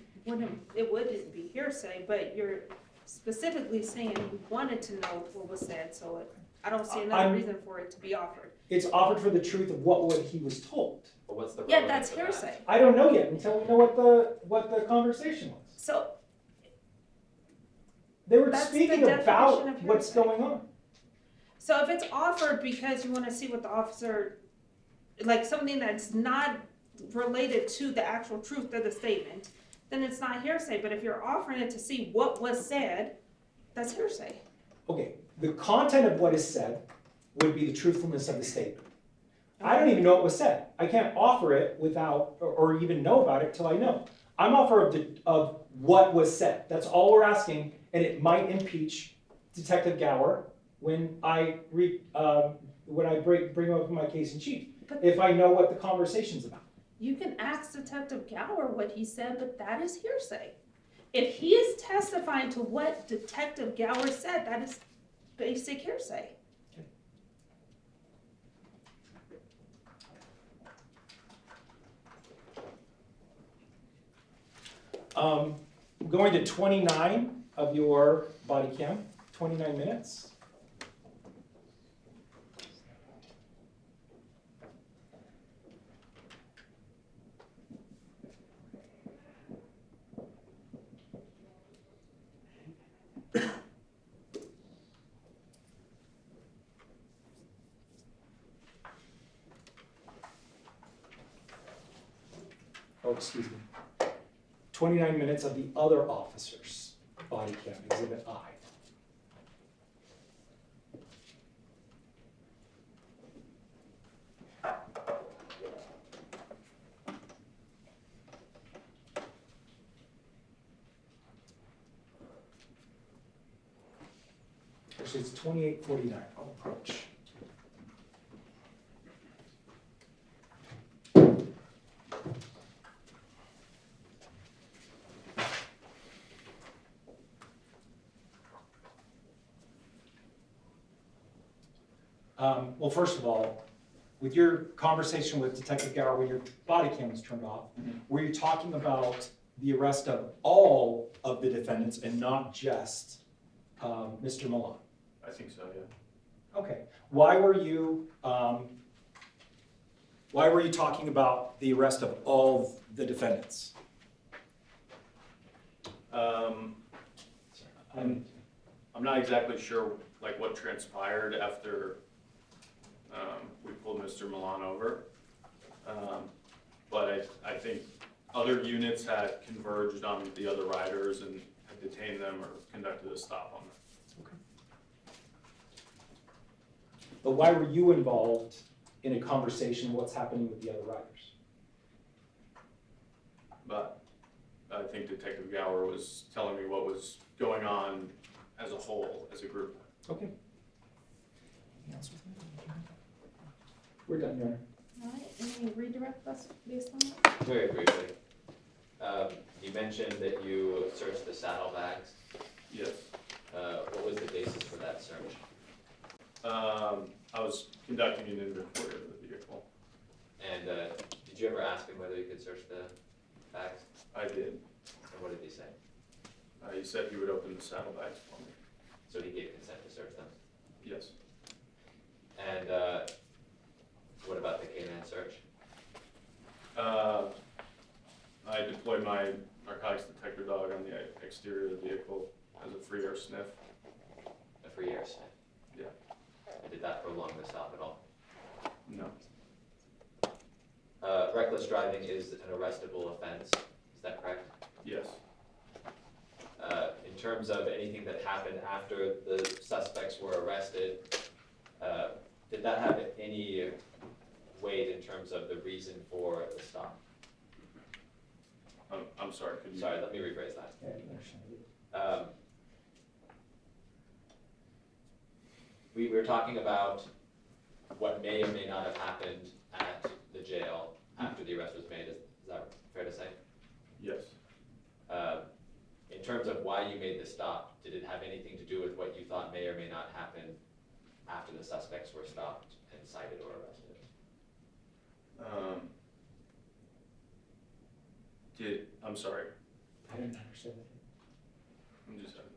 wouldn't be hearsay, but you're specifically saying you wanted to know what was said, so I don't see another I'm- reason for it to be offered. It's offered for the truth of what he was told. But what's the Yeah, relevance that's of that? hearsay. I don't know yet until we know what the conversation was. So, They were That's the speaking definition about of what's hearsay. going on. so if it's offered because you wanna see what the officer, like something that's not related to the actual truth of the statement, then it's not hearsay, but if you're offering it to see what was said, that's hearsay. okay, the content of what is said would be the truthfulness of the statement. I don't even know what was said. I can't offer it without, or even know about it till I know. I'm offering of what was said. That's all we're asking, and it might impeach Detective Gower when I bring up my case in chief, if I know what the conversation's about. You can ask Detective Gower what he said, but that is hearsay. If he is testifying to what Detective Gower said, that is basic hearsay. Going to 29 of your body cam, 29 minutes. Oh, excuse me. 29 minutes of the other officer's body cam, exhibit I. Actually, it's 28:49. I'll approach. Well, first of all, with your conversation with Detective Gower, when your body cam was turned off, were you talking about the arrest of all of the defendants and not just Mr. Millan? I think so, yeah. Okay. Why were you talking about the arrest of all the defendants? I'm not exactly sure like what transpired after we pulled Mr. Millan over. But I think other units had converged on the other riders and had detained them or conducted a stop on them. Okay. But why were you involved in a conversation what's happening with the other riders? But I think Detective Gower was telling me what was going on as a whole, as a group. Okay. Anything else with me? We're done, Your Honor. All right, any redirect us based on that? Very briefly, you mentioned that you searched the saddlebags. Yes. What was the basis for that search? I was conducting an inventory of the vehicle. And did you ever ask him whether you could search the bags? I did. And what did he say? He said he would open the saddlebags for me. So he gave consent to search them? Yes. And what about the K-9 search? I deployed my narcotics detector dog on the exterior of the vehicle as a free air sniff. A free air sniff? Yeah. And did that prolong the stop at all? No. Reckless driving is an arrestable offense, is that correct? Yes. In terms of anything that happened after the suspects were arrested, did that have any weight in terms of the reason for the stop? I'm sorry, could you? Sorry, let me rephrase that. Yeah, I understand. We were talking about what may or may not have happened at the jail after the arrest was made. Is that fair to say? Yes. In terms of why you made the stop, did it have anything to do with what you thought may or may not happen after the suspects were stopped and cited or arrested? I'm sorry, I didn't understand that. I'm just having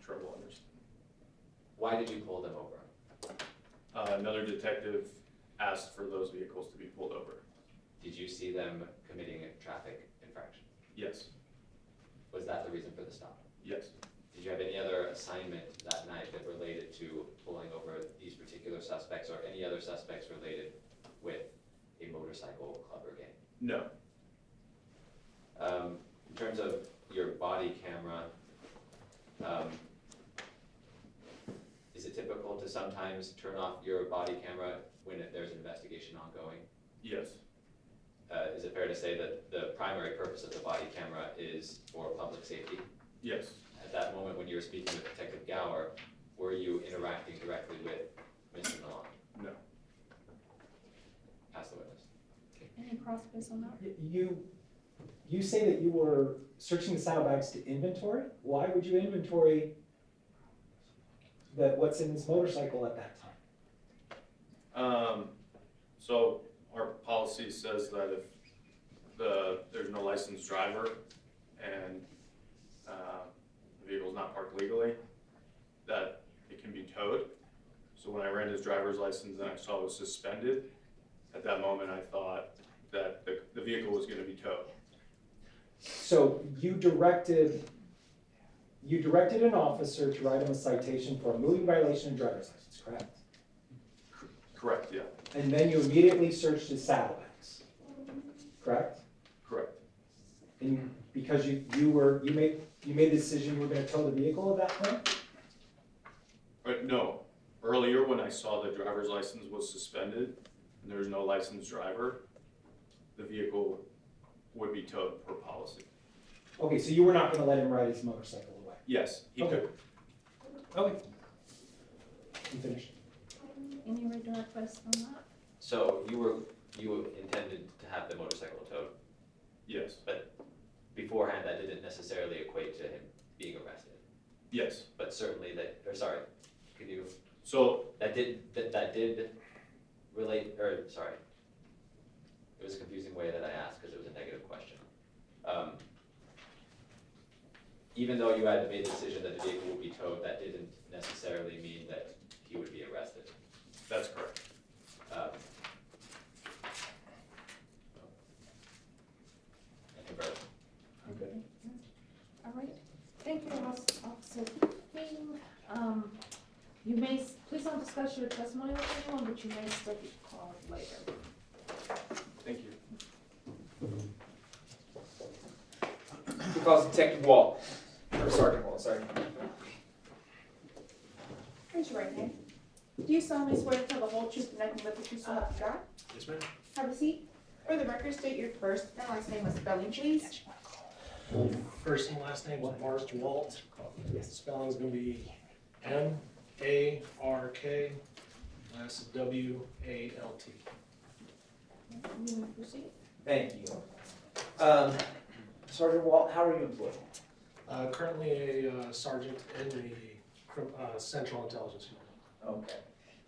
trouble understanding. Why did you pull them over? Another detective asked for those vehicles to be pulled over. Did you see them committing a traffic infraction? Yes. Was that the reason for the stop? Yes. Did you have any other assignment that night that related to pulling over these particular suspects or any other suspects related with a motorcycle club or gang? No. In terms of your body camera, to sometimes turn off your body camera when there's an investigation ongoing? Yes, Is it fair to say that the primary purpose of the body camera is for public safety? yes, At that moment when you were speaking with Detective Gower, were you interacting directly with Mr. Millan? no. Ask the witness. Any cross space on that? You say that you were searching the saddlebags to inventory? Why would you inventory what's in his motorcycle at that time? So our policy says that if there's no licensed driver and the vehicle's not parked legally, that it can be towed. So when I ran his driver's license and I saw it was suspended, at that moment I thought that the vehicle was gonna be towed. So you directed an officer to write him a citation for a moving violation of driver's license, correct? Correct, yeah, And then you immediately searched his saddlebags, correct? correct. And because you made the decision you were gonna tow the vehicle at that point? But no, earlier when I saw the driver's license was suspended and there was no licensed driver, the vehicle would be towed per policy. Okay, so you were not gonna let him ride his motorcycle away? Yes, he Okay. could. Okay. You finished? Any redirect requests on that? So you intended to have the motorcycle towed? Yes, Beforehand, that didn't necessarily equate to him being arrested, yes. but certainly could you, So, that did relate, it was a confusing way that I asked because it was a negative question. Even though you had made the decision that the vehicle would be towed, that didn't necessarily mean that he would be arrested. that's correct. I confirm. Okay. All right, thank you, Officer King. You may, please don't discuss your testimony with anyone, but you may still be called later. Thank you. He calls Detective Walt, or Sergeant Walt, sorry. Raise your right hand. Do you solemnly swear to tell the whole truth and nothing but the truth so help you God? Yes, ma'am. Have a seat. For the record, state your first and last name with spelling, please. First and last name is Mark Walt. Spelling's gonna be M-A-R-K, last is W-A-L-T. You may proceed. Thank you. Sergeant Walt, how are you employed? Currently a sergeant in the Central Intelligence Unit. Okay.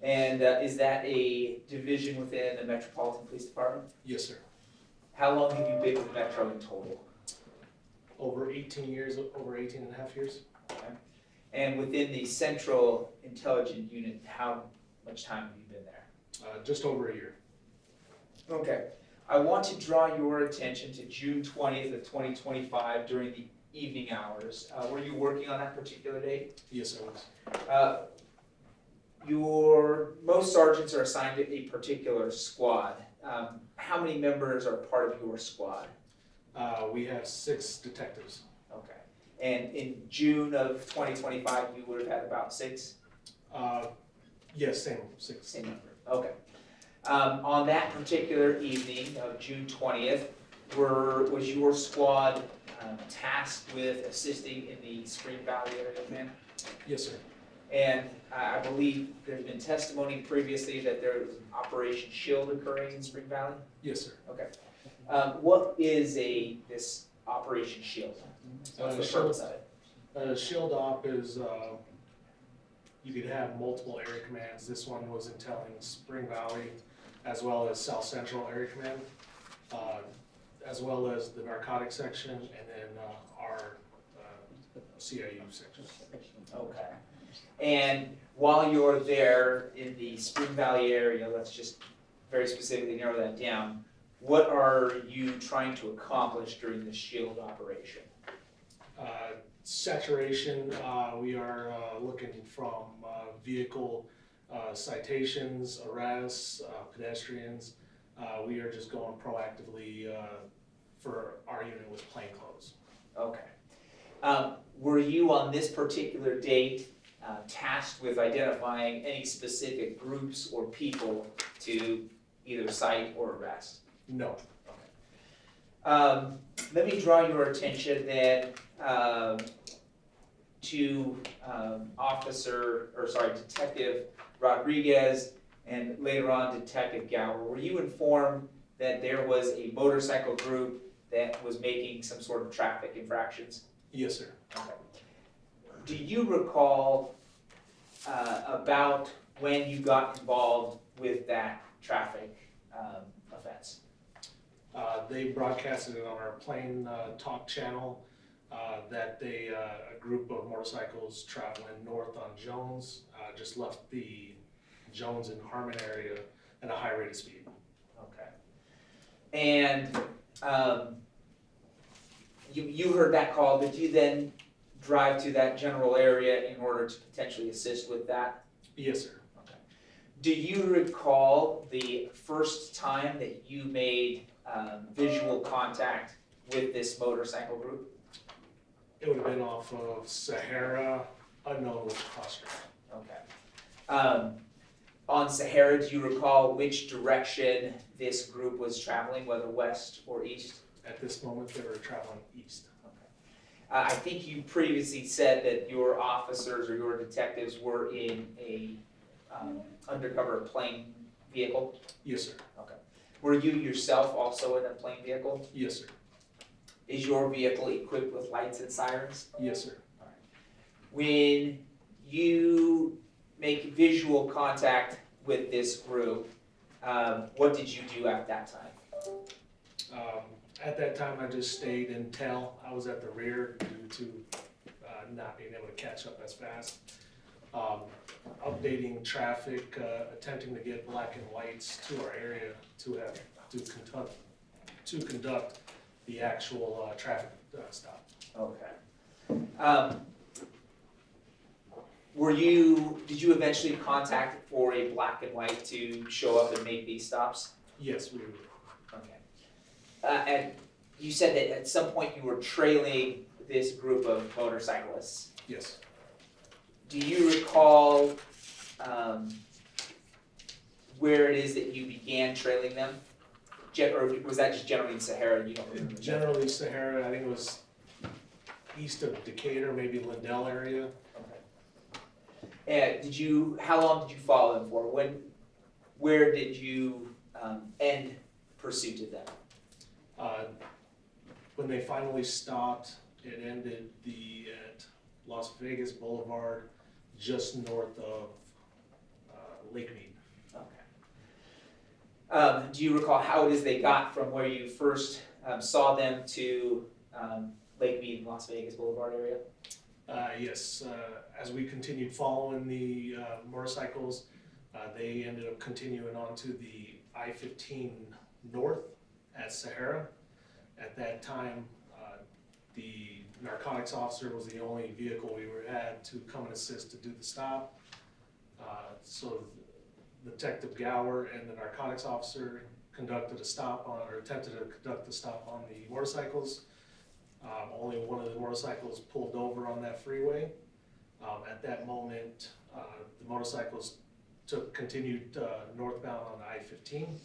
And is that a division within the Metropolitan Police Department? Yes, sir. How long have you been with Metro in total? Over 18 years, over 18 and a half years. Okay. And within the Central Intelligence Unit, how much time have you been there? Just over a year. Okay. I want to draw your attention to June 20th of 2025 during the evening hours. Were you working on that particular date? Yes, I was. Most sergeants are assigned to a particular squad. How many members are part of your squad? We have 6 detectives. Okay. And in June of 2025, you would have had about 6? Yes, same, 6. Same number. Okay. On that particular evening of June 20th, was your squad tasked with assisting in the Spring Valley area, ma'am? Yes, sir. And I believe there's been testimony previously that there was an Operation Shield occurring in Spring Valley? Yes, sir. Okay. What is this Operation Shield? What's the purpose of it? Shield Op is, you could have multiple area commands. This one was intelling Spring Valley as well as South Central Area Command, as well as the narcotics section and then our CIU section. Okay. And while you're there in the Spring Valley area, let's just very specifically narrow that down, what are you trying to accomplish during this SHIELD operation? Saturation, we are looking from vehicle citations, arrests, pedestrians. We are just going proactively for our unit with plainclothes. Okay. Were you on this particular date tasked with identifying any specific groups or people to either cite or arrest? No. Let me draw your attention then to Detective Rodriguez and later on Detective Gower. Were you informed that there was a motorcycle group that was making some sort of traffic infractions? Yes, sir. Okay. Do you recall about when you got involved with that traffic offense? They broadcasted it on our plane talk channel that a group of motorcycles traveling north on Jones just left the Jones and Harmon area at a high rate of speed. Okay. And you heard that call. Did you then drive to that general area in order to potentially assist with that? Yes, sir. Okay. Do you recall the first time that you made visual contact with this motorcycle group? It would have been off of Sahara, unknown which cross street. Okay. On Sahara, do you recall which direction this group was traveling, whether west or east? At this moment, they were traveling east. I think you previously said that your officers or your detectives were in a undercover plane vehicle? Yes, sir. Okay. Were you yourself also in a plane vehicle? Yes, sir. Is your vehicle equipped with lights and sirens? Yes, sir. When you make visual contact with this group, what did you do at that time? At that time, I just stayed in tail. I was at the rear due to not being able to catch up as fast. Updating traffic, attempting to get black and whites to our area to conduct the actual traffic stop. Okay. Did you eventually contact for a black and white to show up and make these stops? Yes, we were. Okay. And you said that at some point you were trailing this group of motorcyclists. Yes. Do you recall where it is that you began trailing them? Or was that just generally in Sahara? You don't remember? Generally Sahara, I think it was east of Decatur, maybe Lindell area. Okay. And how long did you follow them for? Where did you end pursuit of them? When they finally stopped, it ended at Las Vegas Boulevard, just north of Lake Mead. Okay. Do you recall how it is they got from where you first saw them to Lake Mead and Las Vegas Boulevard area? Yes, as we continued following the motorcycles, they ended up continuing on to the I-15 north at Sahara. At that time, the narcotics officer was the only vehicle we had to come and assist to do the stop. So Detective Gower and the narcotics officer attempted to conduct the stop on the motorcycles. Only one of the motorcycles pulled over on that freeway. At that moment, the motorcycles continued northbound on I-15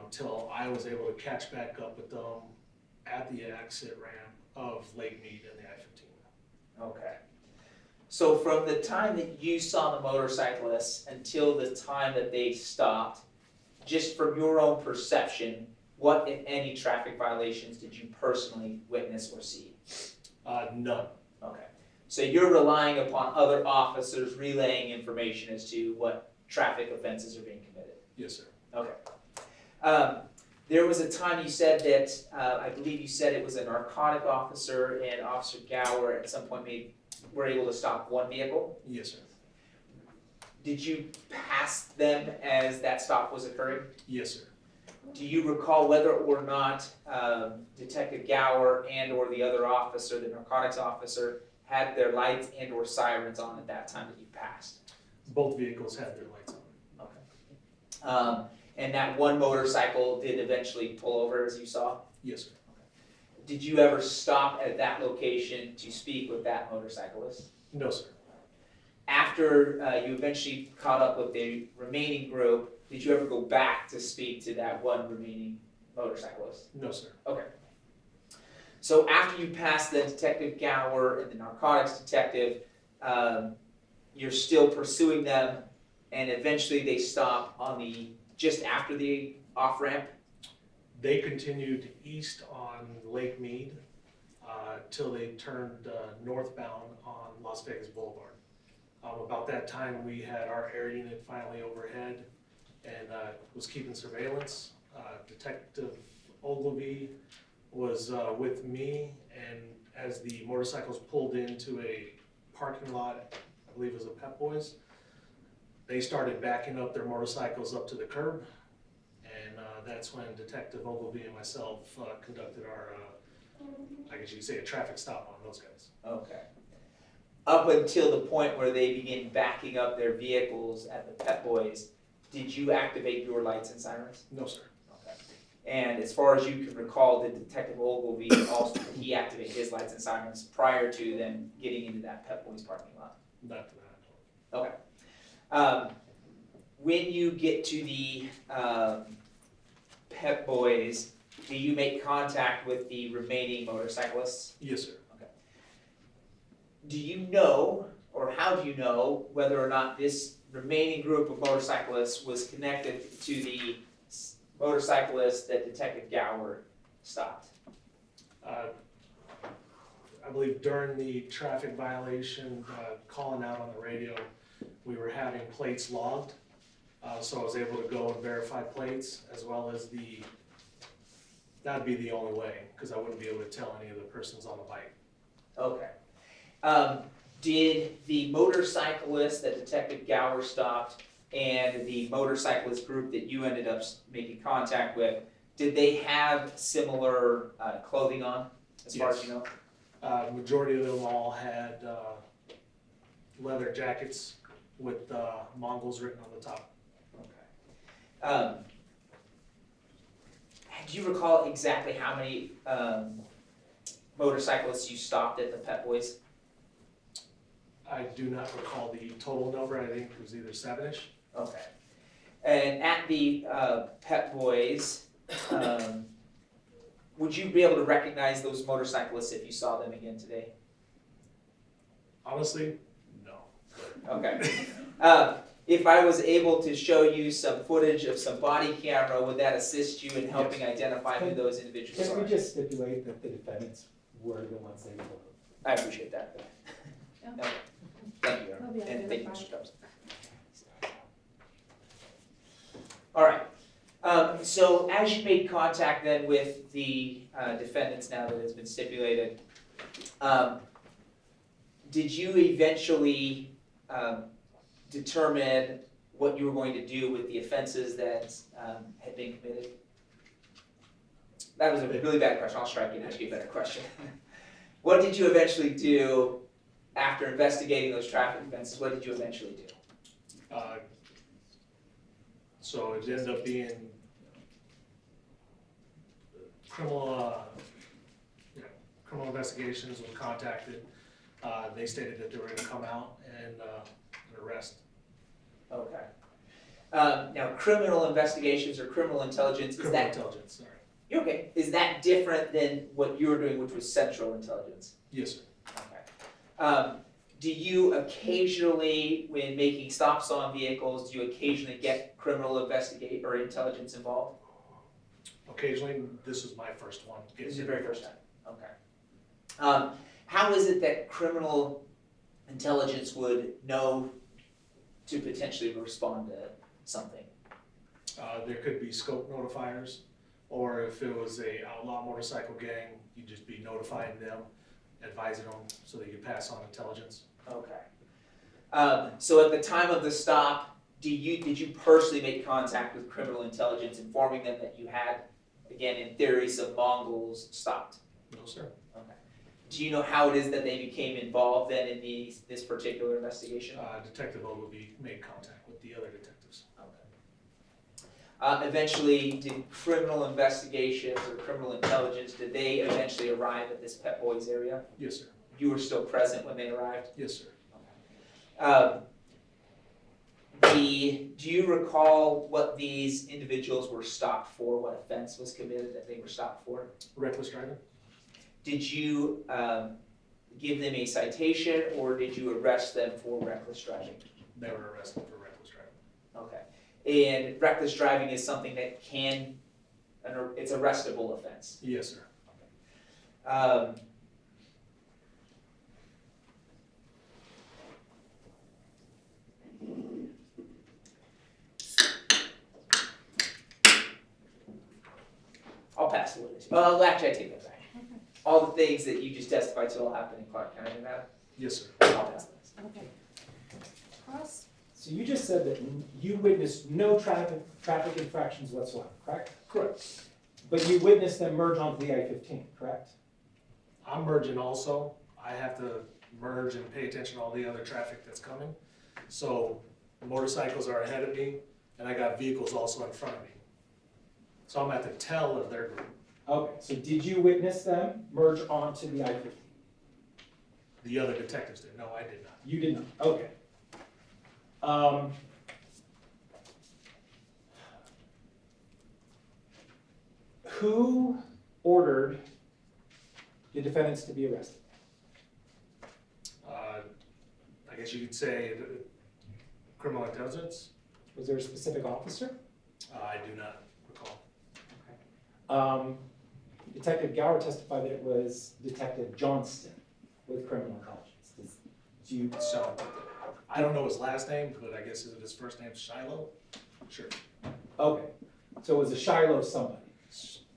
until I was able to catch back up with them at the exit ramp of Lake Mead and the I-15. Okay. So from the time that you saw the motorcyclists until the time that they stopped, just from your own perception, what, if any, traffic violations did you personally witness or see? None. Okay. So you're relying upon other officers relaying information as to what traffic offenses are being committed? Yes, sir. Okay. There was a time you said that, I believe you said it was a narcotic officer and Officer Gower at some point were able to stop one vehicle? Yes, sir. Did you pass them as that stop was occurring? Yes, sir. Do you recall whether or not Detective Gower and or the other officer, the narcotics officer, had their lights and or sirens on at that time that you passed? Both vehicles had their lights on. Okay. And that one motorcycle did eventually pull over, as you saw? Yes, sir. Did you ever stop at that location to speak with that motorcyclist? No, sir. after you eventually caught up with the remaining group, did you ever go back to speak to that one remaining motorcyclist? No, sir. Okay. So after you passed the Detective Gower and the narcotics detective, you're still pursuing them, and eventually they stop on just after the off-ramp? They continued east on Lake Mead till they turned northbound on Las Vegas Boulevard. About that time, we had our air unit finally overhead and was keeping surveillance. Detective Ogilvy was with me, and as the motorcycles pulled into a parking lot, I believe it was a Pep Boys, they started backing up their motorcycles up to the curb, and that's when Detective Ogilvy and myself conducted our, I guess you could say, a traffic stop on those guys. Okay. Up until the point where they began backing up their vehicles at the Pep Boys, did you activate your lights and sirens? No, sir. Okay. And as far as you can recall, did Detective Ogilvy also, he activated his lights and sirens prior to them getting into that Pep Boys parking lot? Not that I know of. Okay. When you get to the Pep Boys, do you make contact with the remaining motorcyclists? Yes, sir. Do you know, or how do you know, whether or not this remaining group of motorcyclists was connected to the motorcyclist that Detective Gower stopped? I believe during the traffic violation, calling out on the radio, we were having plates logged. So I was able to go and verify plates, as well as that'd be the only way, because I wouldn't be able to tell any of the persons on the bike. Okay. Did the motorcyclist that Detective Gower stopped and the motorcyclist group that you ended up making contact with, did they have similar clothing on, as far as you know? Majority of them all had leather jackets with Mongols written on the top. Okay. Do you recall exactly how many motorcyclists you stopped at the Pep Boys? I do not recall the total number. I think it was either 7-ish. Okay. And at the Pep Boys, would you be able to recognize those motorcyclists if you saw them again today? Honestly, no. Okay. If I was able to show you some footage of some body camera, would that assist you in helping identify who those individuals Can we are? just stipulate that the defendants were the ones they were? I appreciate that. Yeah. Okay. Thank you, They'll be Aaron. And thank you, Mr. identified. Stubbs. All right. So as you made contact then with the defendants, now that it's been stipulated, did you eventually determine what you were going to do with the offenses that had been committed? That was a really bad question. I'll strike you and ask you a better question. What did you eventually do after investigating those traffic offenses? What did you eventually do? So it ended up being criminal investigations were contacted. They stated that they were going to come out and arrest. Okay. Now, criminal investigations or criminal intelligence, is Criminal that, intelligence, sorry. okay, is that different than what you were doing, which was central intelligence? Yes, sir. Okay. Do you occasionally, when making stops on vehicles, do you occasionally get criminal investigate or intelligence involved? Occasionally, this was my first one. This is your very first time? Okay. How is it that criminal intelligence would know to potentially respond to something? There could be scope notifiers, or if it was a outlaw motorcycle gang, you'd just be notifying them, advising them so they could pass on intelligence. Okay. So at the time of the stop, did you personally make contact with criminal intelligence, informing them that you had, again, in theory, some Mongols stopped? No, sir. Okay. Do you know how it is that they became involved then in this particular investigation? Detective Ogilvy made contact with the other detectives. Okay. Eventually, did criminal investigations or criminal intelligence, did they eventually arrive at this Pep Boys area? Yes, sir. You were still present when they arrived? Yes, sir. do you recall what these individuals were stopped for, what offense was committed that they were stopped for? Reckless driving? Did you give them a citation, or did you arrest them for reckless driving? They were arrested for reckless driving. Okay. And reckless driving is something that it's a arrestable offense. Yes, sir. I'll pass the witness. Well, actually, I take that back. All the things that you just testified to all happened in Clark County, Nevada. Yes, sir. I'll pass the witness. Okay. Cross? So you just said that you witnessed no traffic infractions whatsoever, correct? Correct. But you witnessed them merge onto the I-15, correct? I'm merging also. I have to merge and pay attention to all the other traffic that's coming. So motorcycles are ahead of me, and I got vehicles also in front of me. So I'm at the tail of their group. Okay, so did you witness them merge onto the I-15? The other detectives did. No, I did not. You did not, okay. Who ordered the defendants to be arrested? I guess you could say criminal intelligence. Was there a specific officer? I do not recall. Detective Gower testified that it was Detective Johnston with criminal intelligence. Do you, So I don't know his last name, but I guess his first name's Shiloh. Sure. okay, so it was a Shiloh somebody.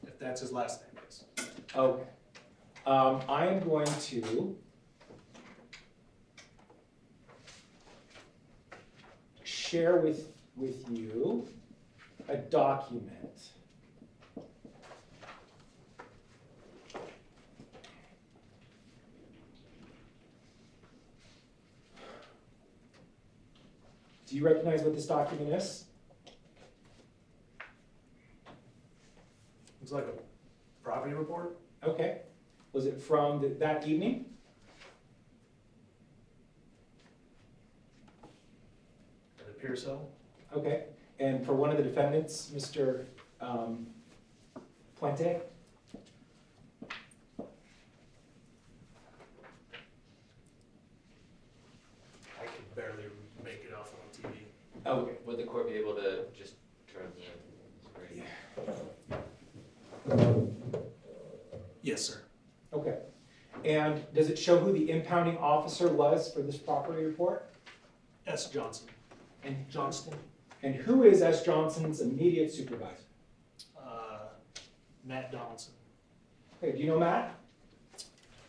If that's his last name, yes. Okay. I am going to share with you a document. Do you recognize what this document is? Looks like a property report. Okay. Was it from that evening? It appears so. Okay. And for one of the defendants, Mr. Puente? I can barely make it off on TV. Okay. Would the court be able to just turn the screen? Yes, sir. Okay. And does it show who the impounding officer was for this property report? S. Johnson. And Johnston. And who is S. Johnson's immediate supervisor? Matt Donaldson. Okay, do you know Matt?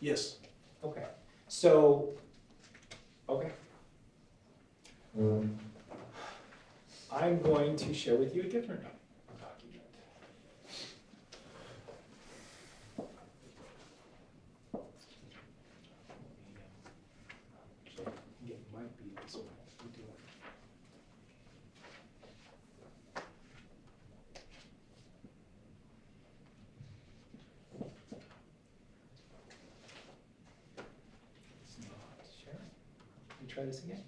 Yes. Okay. So, okay. I'm going to share with you a different document. It might be this one. We do it. It's not sharing. Let me try this again.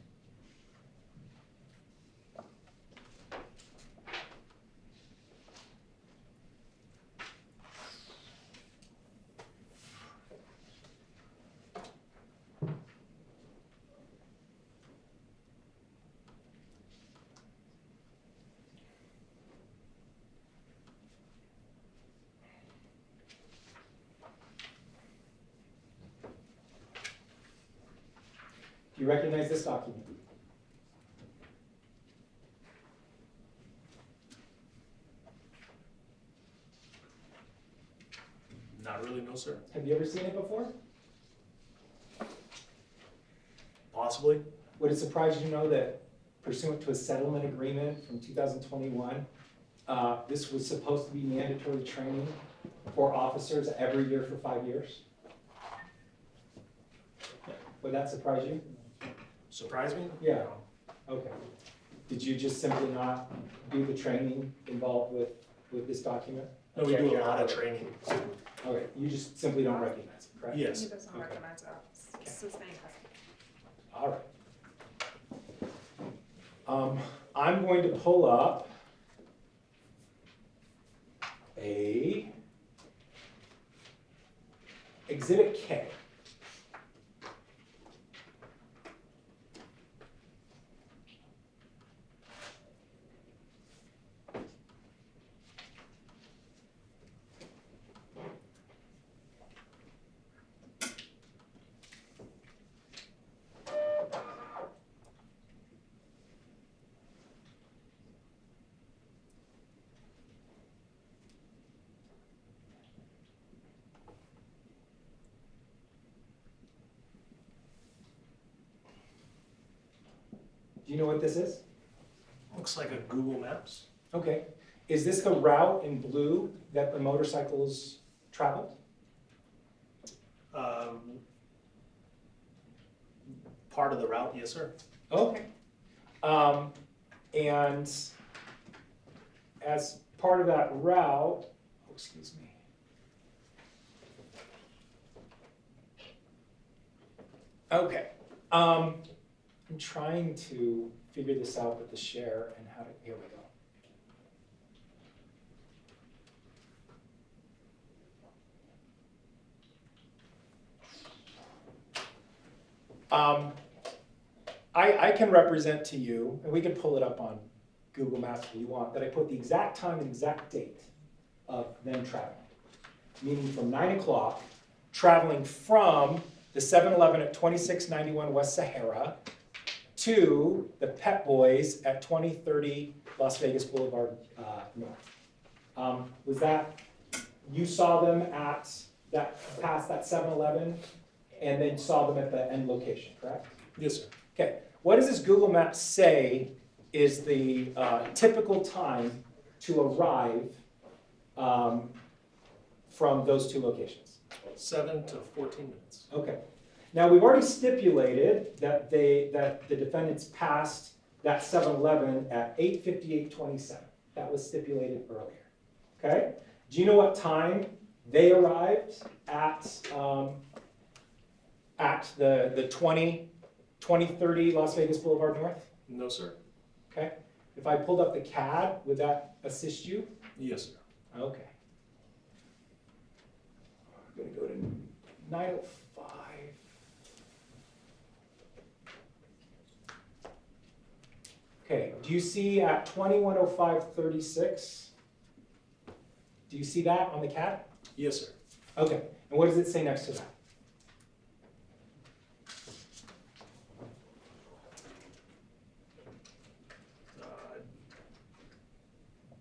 Do you recognize this document? Not really, no, sir. Have you ever seen it before? Possibly. Would it surprise you to know that pursuant to a settlement agreement from 2021, this was supposed to be mandatory training for officers every year for 5 years? Would that surprise you? Surprise me? Yeah. Okay. Did you just simply not do the training involved with this document? No, we do a lot of training. Okay, you just simply don't recognize it, correct? Yes. He doesn't Okay. recognize that. Sustained custody. All right. I'm going to pull up a Exhibit K. Do you know what this is? Looks like a Google Maps. Okay. Is this the route in blue that the motorcycles traveled? Part of the route, yes, sir. Okay. And as part of that route, oh, excuse me. Okay. I'm trying to figure this out with the share and how to, here we go. I can represent to you, and we can pull it up on Google Maps if you want, that I put the exact time and exact date of them traveling. Meaning from 9 o'clock, traveling from the 7-Eleven at 2691 West Sahara to the Pet Boys at 2030 Las Vegas Boulevard North. Was that, you saw them at that, past that 7-Eleven and then saw them at the end location, correct? Yes, sir. Okay, what does this Google Maps say is the typical time to arrive from those two locations? 7 to 14 minutes. Okay. Now, we've already stipulated that the defendants passed that 7-Eleven at 8:58:27. That was stipulated earlier. Okay? Do you know what time they arrived at the 2030 Las Vegas Boulevard North? No, sir. Okay. If I pulled up the CAD, would that assist you? Yes, sir. Okay. I'm gonna go to 905. Okay, do you see at 2105:36? Do you see that on the CAD? Yes, sir. Okay, and what does it say next to that?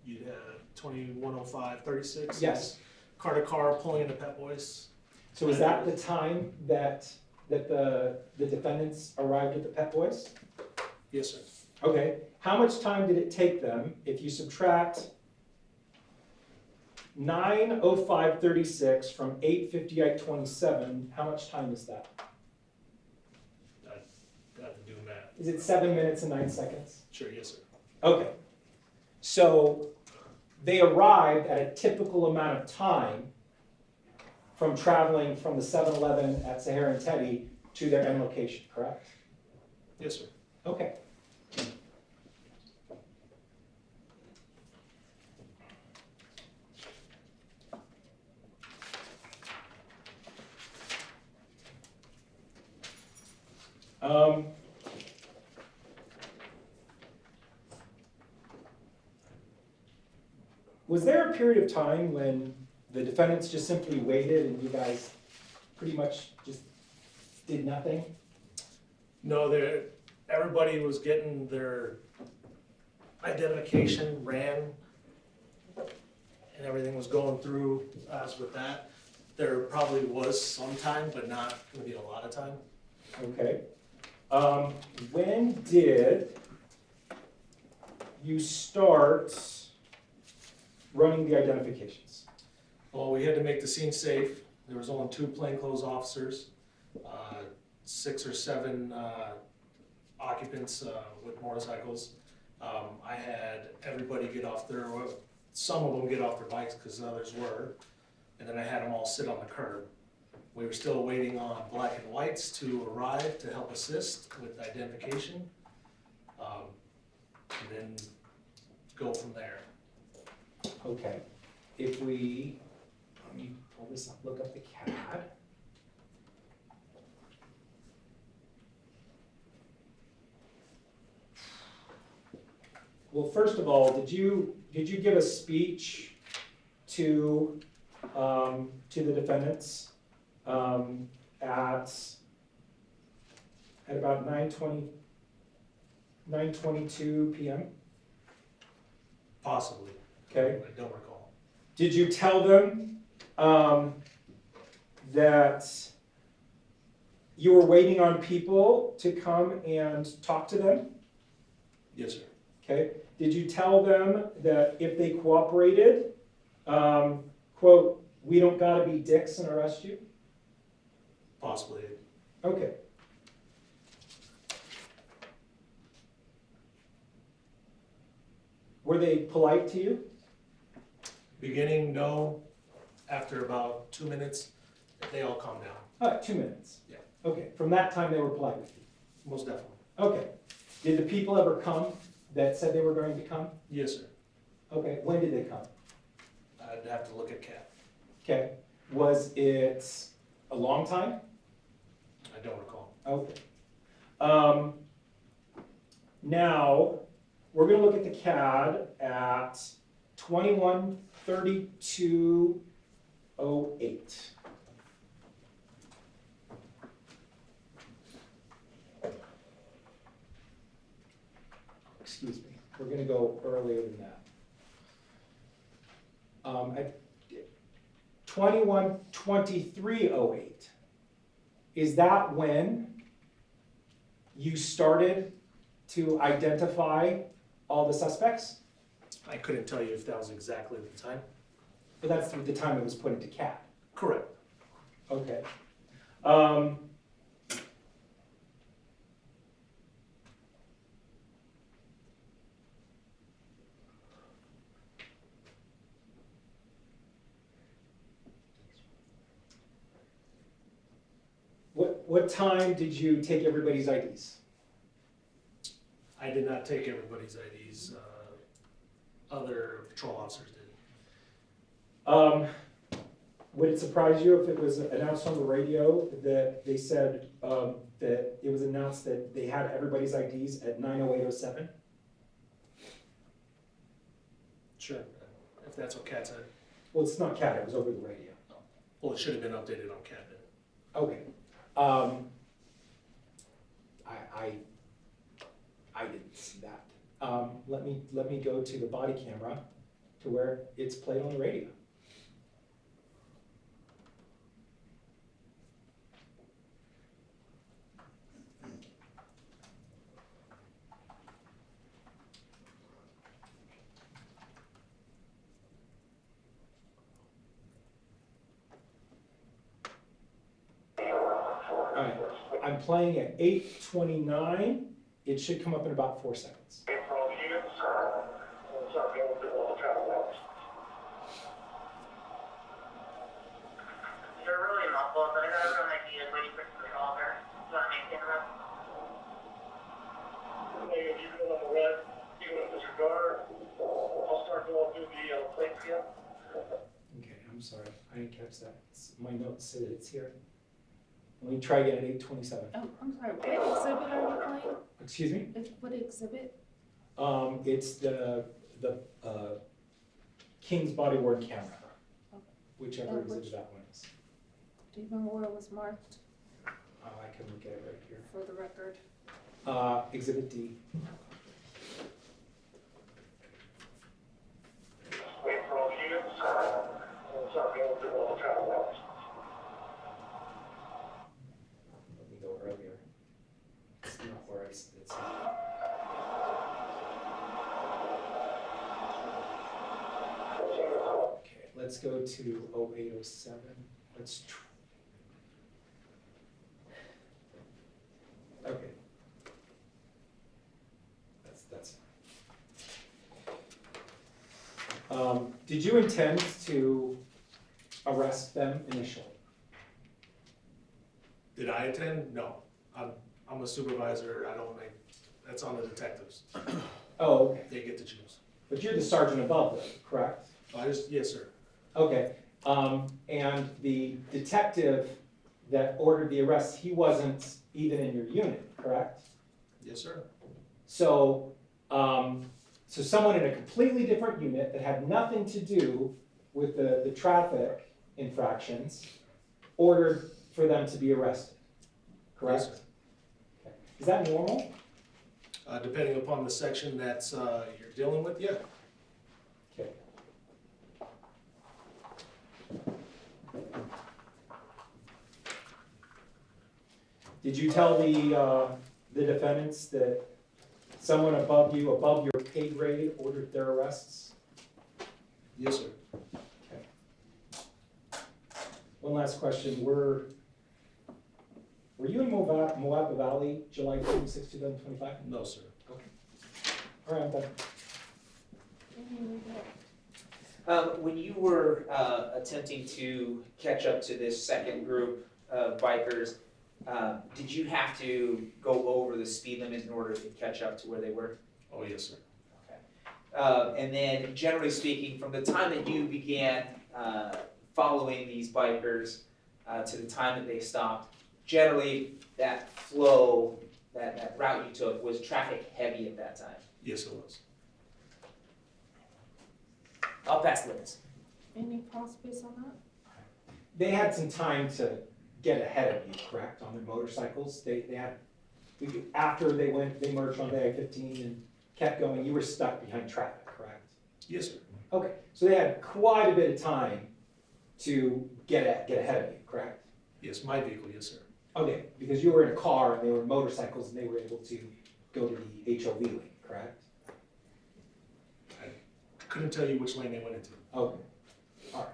You'd have 2105:36. Yes. Car to car pulling into Pet Boys. So is that the time that the defendants arrived at the Pet Boys? Yes, sir. Okay, how much time did it take them if you subtract 9:05:36 from 8:58:27? How much time is that? Got to do math. Is it 7 minutes and 9 seconds? Sure, yes, sir. Okay, so they arrived at a typical amount of time from traveling from the 7-Eleven at Sahara and Teddy to their end location, correct? Yes, sir. Okay. Was there a period of time when the defendants just simply waited and you guys pretty much just did nothing? No, everybody was getting their identification ran, and everything was going through as with that. There probably was some time, but not maybe a lot of time. Okay. When did you start running the identifications? Well, we had to make the scene safe. There was only 2 plainclothes officers, 6 or 7 occupants with motorcycles. I had everybody get off some of them get off their bikes because others were, and then I had them all sit on the curb. We were still waiting on black and whites to arrive to help assist with identification. And then go from there. Okay, if we, let me pull this up, look up the CAD. Well, first of all, did you give a speech to the defendants at about 9:22 p.m.? Possibly, Okay. I don't recall. Did you tell them that you were waiting on people to come and talk to them? Yes, sir. Okay. Did you tell them that if they cooperated, quote, we don't gotta be dicks and arrest you? Possibly. Okay. Were they polite to you? Beginning, no. After about 2 minutes, they all calm down. All right, 2 minutes. Yeah. Okay, from that time they were polite with you. Most definitely. Okay. Did the people ever come that said they were going to come? Yes, sir. Okay, when did they come? I'd have to look at Cat. Okay, was it a long time? I don't recall. Okay. Now, we're gonna look at the CAD at 21:32:08. Excuse me, we're gonna go earlier than that. At 21:23:08, is that when you started to identify all the suspects? I couldn't tell you if that was exactly the time. But that's the time it was put into CAD. Correct. Okay. What time did you take everybody's IDs? I did not take everybody's IDs. Other patrol officers did. Would it surprise you if it was announced on the radio that they said that it was announced that they had everybody's IDs at 9:08:07? Sure. If that's what Cat said. Well, it's not CAD, it was over the radio. Well, it should have been updated on Cat then. Okay. I didn't see that. Let me go to the body camera to where it's played on the radio. Alright, I'm playing at 8:29. It should come up in about 4 seconds. You're really muffled, but I got everyone ideas waiting for some revolver. Do you want to maintain them? Hey, if you go on the red, you go to disregard. I'll start going through the plate for you. Okay, I'm sorry, I didn't catch that. My notes say that it's here. Let me try again at 8:27. Oh, I'm sorry, what exhibit are you playing? Excuse me? What exhibit? It's the King's body worn camera, whichever Which- exhibit that one is. Do you remember where it was marked I can look at it right here. for the record? Exhibit D. Wait for all units. We'll start going through all the travel routes. Let me go earlier. It's not where it's. Okay, let's go to 08:07. Let's try. Okay. That's fine. Did you intend to arrest them initially? Did I attend? No. I'm a supervisor. I don't make, that's on the detectives. Oh, okay. They get to choose. But you're the sergeant above them, correct? Yes, sir. Okay, and the detective that ordered the arrest, he wasn't even in your unit, correct? Yes, sir. So, so someone in a completely different unit that had nothing to do with the traffic infractions ordered for them to be arrested, correct? Yes, sir. Okay. Is that normal? Depending upon the section that's you're dealing with, yeah. Okay. Did you tell the defendants that someone above you, above your pay grade, ordered their arrests? Yes, sir. One last question, were you in Moapa Valley, July 26, 2025? No, sir. All right, I'm done. When you were attempting to catch up to this second group of bikers, did you have to go over the speed limit in order to catch up to where they were? Oh, yes, sir. And then, generally speaking, from the time that you began following these bikers to the time that they stopped, generally that flow, that route you took was traffic heavy at that time. Yes, it was. I'll pass the witness. Any cross space on that? They had some time to get ahead of you, correct, on their motorcycles? They had, after they merged on the I-15 and kept going, you were stuck behind traffic, correct? Yes, sir. Okay, so they had quite a bit of time to get ahead of you, correct? Yes, my vehicle, yes, sir. Okay, because you were in a car and they were motorcycles and they were able to go to the HOV lane, correct? Couldn't tell you which lane they went into. Okay, all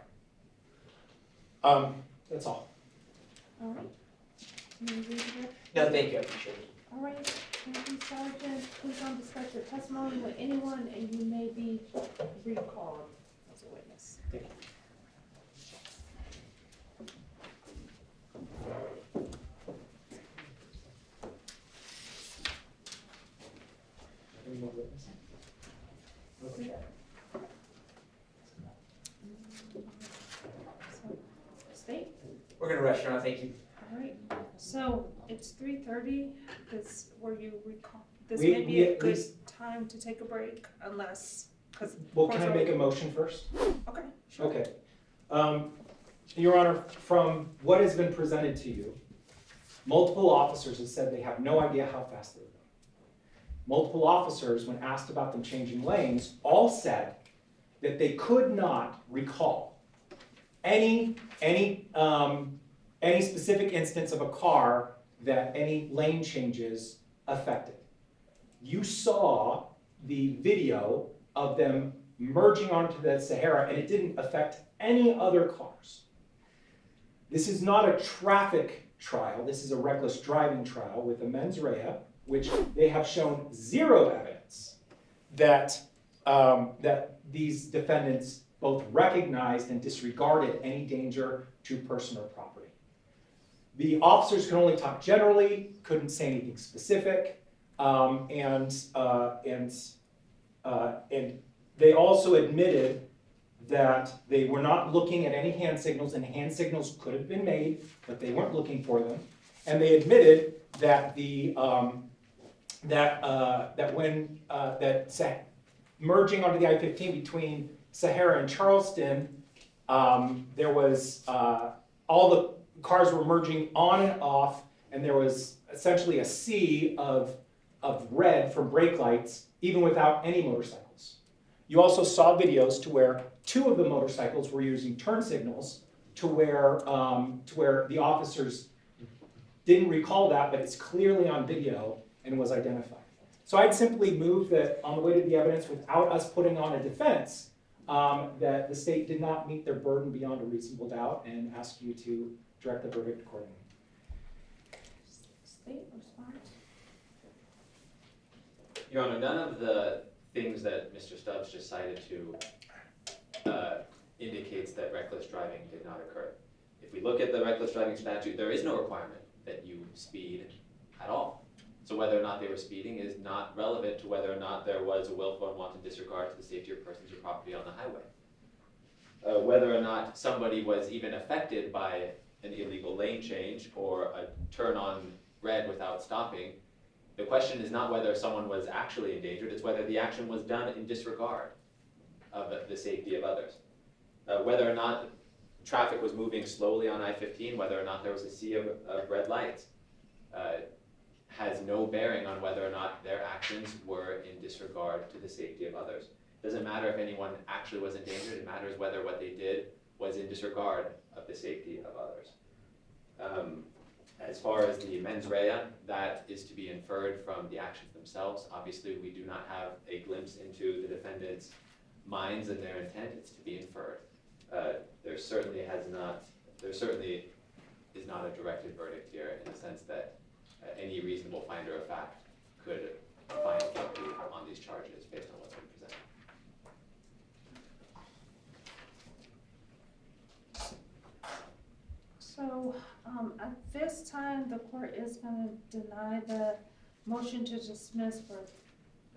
right. That's all. All right. Can you read it? No, thank you, I appreciate it. All right, thank you, Sergeant. Please don't discuss your testimony with anyone, and you may be recalled as a witness. Thank you. Any more witnesses? Okay. So, State? We're gonna rush around, thank you. All right, so it's 3:30, this, were you recall, this We- may be we a at good least- time to take a break unless, because. Well, can I make a motion first? Okay, sure. Okay. Your Honor, from what has been presented to you, multiple officers have said they have no idea how fast they were going. Multiple officers, when asked about them changing lanes, all said that they could not recall any specific instance of a car that any lane changes affected. You saw the video of them merging onto the Sahara and it didn't affect any other cars. This is not a traffic trial, this is a reckless driving trial with a mens rea, which they have shown zero evidence that, that these defendants both recognized and disregarded any danger to person or property. The officers could only talk generally, couldn't say anything specific, and they also admitted that they were not looking at any hand signals, and hand signals could have been made, but they weren't looking for them. And they admitted that merging onto the I-15 between Sahara and Charleston, there was all the cars were merging on and off, and there was essentially a sea of red from brake lights, even without any motorcycles. You also saw videos to where two of the motorcycles were using turn signals to where the officers didn't recall that, but it's clearly on video and was identified. So I'd simply move that on the way to the evidence, without us putting on a defense, that the state did not meet their burden beyond a reasonable doubt, and ask you to direct the verdict accordingly. State response? Your Honor, none of the things that Mr. Stubbs just cited to indicates that reckless driving did not occur. If we look at the reckless driving statute, there is no requirement that you speed at all. So whether or not they were speeding is not relevant to whether or not there was a willful and wanton disregard to the safety of persons or property on the highway. Whether or not somebody was even affected by an illegal lane change or a turn on red without stopping, the question is not whether someone was actually endangered, it's whether the action was done in disregard of the safety of others. Whether or not traffic was moving slowly on I-15, whether or not there was a sea of red lights, has no bearing on whether or not their actions were in disregard to the safety of others. Doesn't matter if anyone actually was endangered, it matters whether what they did was in disregard of the safety of others. As far as the mens rea, that is to be inferred from the actions themselves. Obviously, we do not have a glimpse into the defendant's minds and their intent, it's to be inferred. There certainly is not a directed verdict here in the sense that any reasonable finder of fact could find guilty on these charges based on what's been presented. So, at this time, the court is gonna deny the motion to dismiss for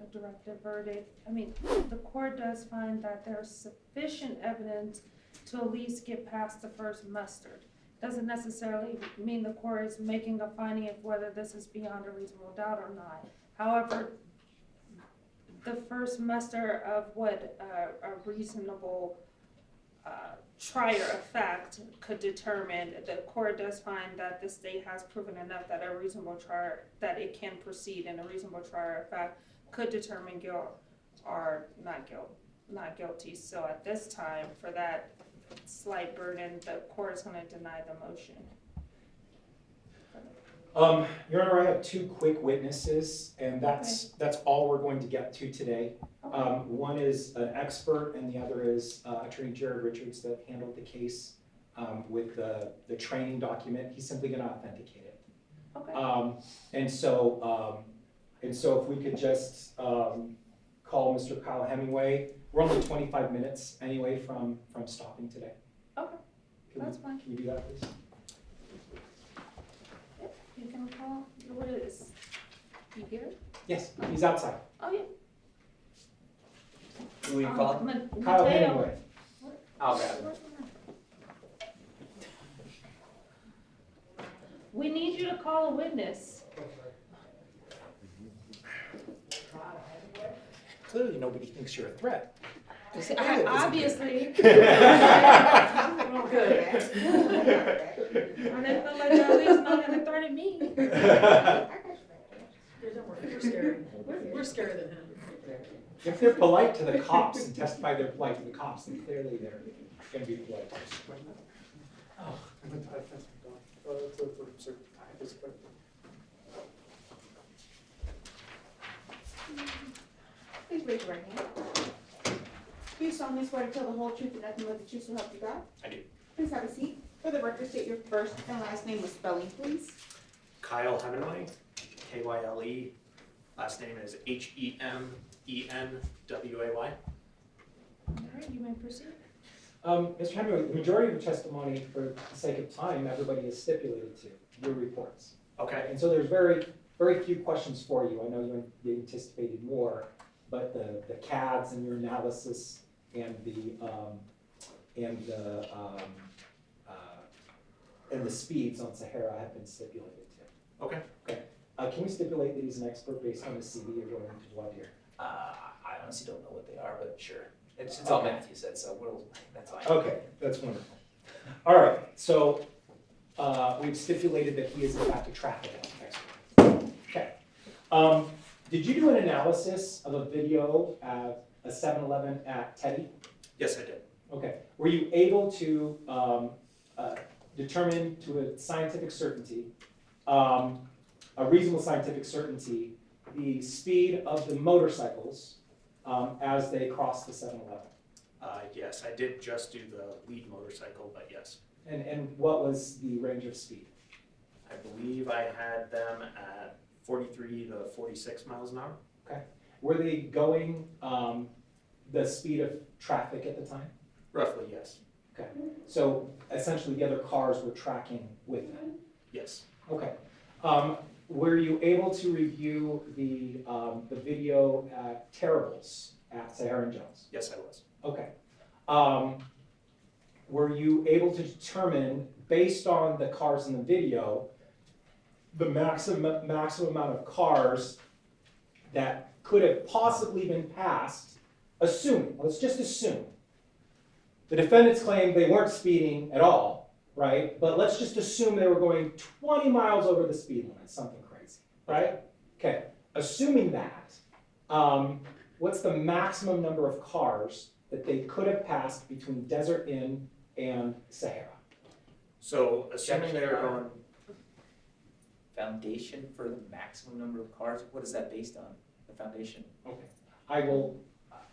a directed verdict. I mean, the court does find that there's sufficient evidence to at least get past the first muster. Doesn't necessarily mean the court is making a finding of whether this is beyond a reasonable doubt or not. However, the first muster of what a reasonable trier of fact could determine, the court does find that the state has proven enough that a reasonable trier, that it can proceed and a reasonable trier of fact could determine guilt or not guilty. So at this time, for that slight burden, the court is going to deny the motion. Your Honor, I have two quick witnesses, and that's all we're going to get to today. Okay. One is an expert, and the other is Attorney Jared Richards that handled the case with the training document. He's simply going to authenticate it. Okay. And so if we could just call Mr. Kyle Hemenway. We're only 25 minutes anyway from stopping today. Okay, that's fine. Can you do that, please? Yep, you can call. What is? You here? Yes, he's outside. Oh yeah. Who are you calling? Kyle Mateo. Hemenway. I'll grab it. We need you to call a witness. Clearly, nobody thinks you're a threat. Obviously. Good. And they feel like they're at least not gonna threaten me. We're scary. We're scarier than him. If they're polite to the cops and testify they're polite to the cops, then clearly they're going to be polite. Please raise your right hand. Do you solemnly swear to tell the whole truth and nothing but the truth so help you God? I do. Please have a seat. For the record, state your first and last name with spelling, please. Kyle Hemenway, K-Y-L-E, last name is Hemenway. All right, you may proceed. Mr. Hemenway, the majority of your testimony, for the sake of time, everybody is stipulated to your reports. Okay. And so there's very, very few questions for you. I know you anticipated more, but the CADs and your analysis and the speeds on Sahara have been stipulated to. Okay. Okay. Can we stipulate that he's an expert based on the CV you're going into blood here? I honestly don't know what they are, but sure. It's all Okay. Matthew said, so that's fine. Okay, that's wonderful. All right, so we've stipulated that he is in fact a traffic expert. Okay. Did you do an analysis of a video at a 7-Eleven at Teddy? Yes, I did. Okay. Were you able to determine to a scientific certainty, a reasonable scientific certainty, the speed of the motorcycles as they crossed the 7-Eleven? Yes, I did just do the lead motorcycle, but yes. And what was the range of speed? I believe I had them at 43 to 46 miles an hour. Okay. Were they going the speed of traffic at the time? Roughly, yes. Okay. So essentially the other cars were tracking with them? Yes. Okay. were you able to review the video terribles at Saharan Jones? Yes, I was. Okay. Were you able to determine, based on the cars in the video, the maximum amount of cars that could have possibly been passed, assuming, let's just assume, the defendants claim they weren't speeding at all, right? But let's just assume they were going 20 miles over the speed limit, something crazy, right? Okay, assuming that, what's the maximum number of cars that they could have passed between Desert Inn and Sahara? So assuming they were going, Foundation for the maximum number of cars, what is that based on, the foundation? Okay, I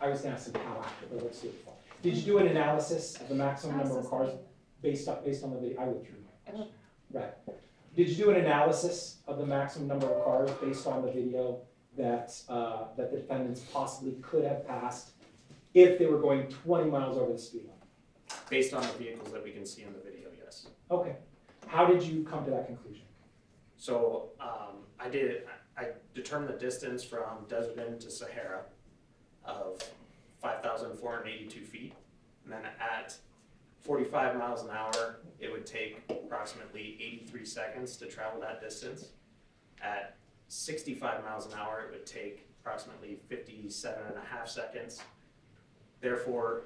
was gonna ask them how accurate, but let's do it. Did you do an analysis of the maximum number of cars based on the video? I withdrew my question. Right. Did you do an analysis of the maximum number of cars based on the video that the defendants possibly could have passed if they were going 20 miles over the speed limit? based on the vehicles that we can see in the video, yes. Okay. How did you come to that conclusion? So I determined the distance from Desert Inn to Sahara of 5,482 feet. And then at 45 miles an hour, it would take approximately 83 seconds to travel that distance. At 65 miles an hour, it would take approximately 57.5 seconds. Therefore,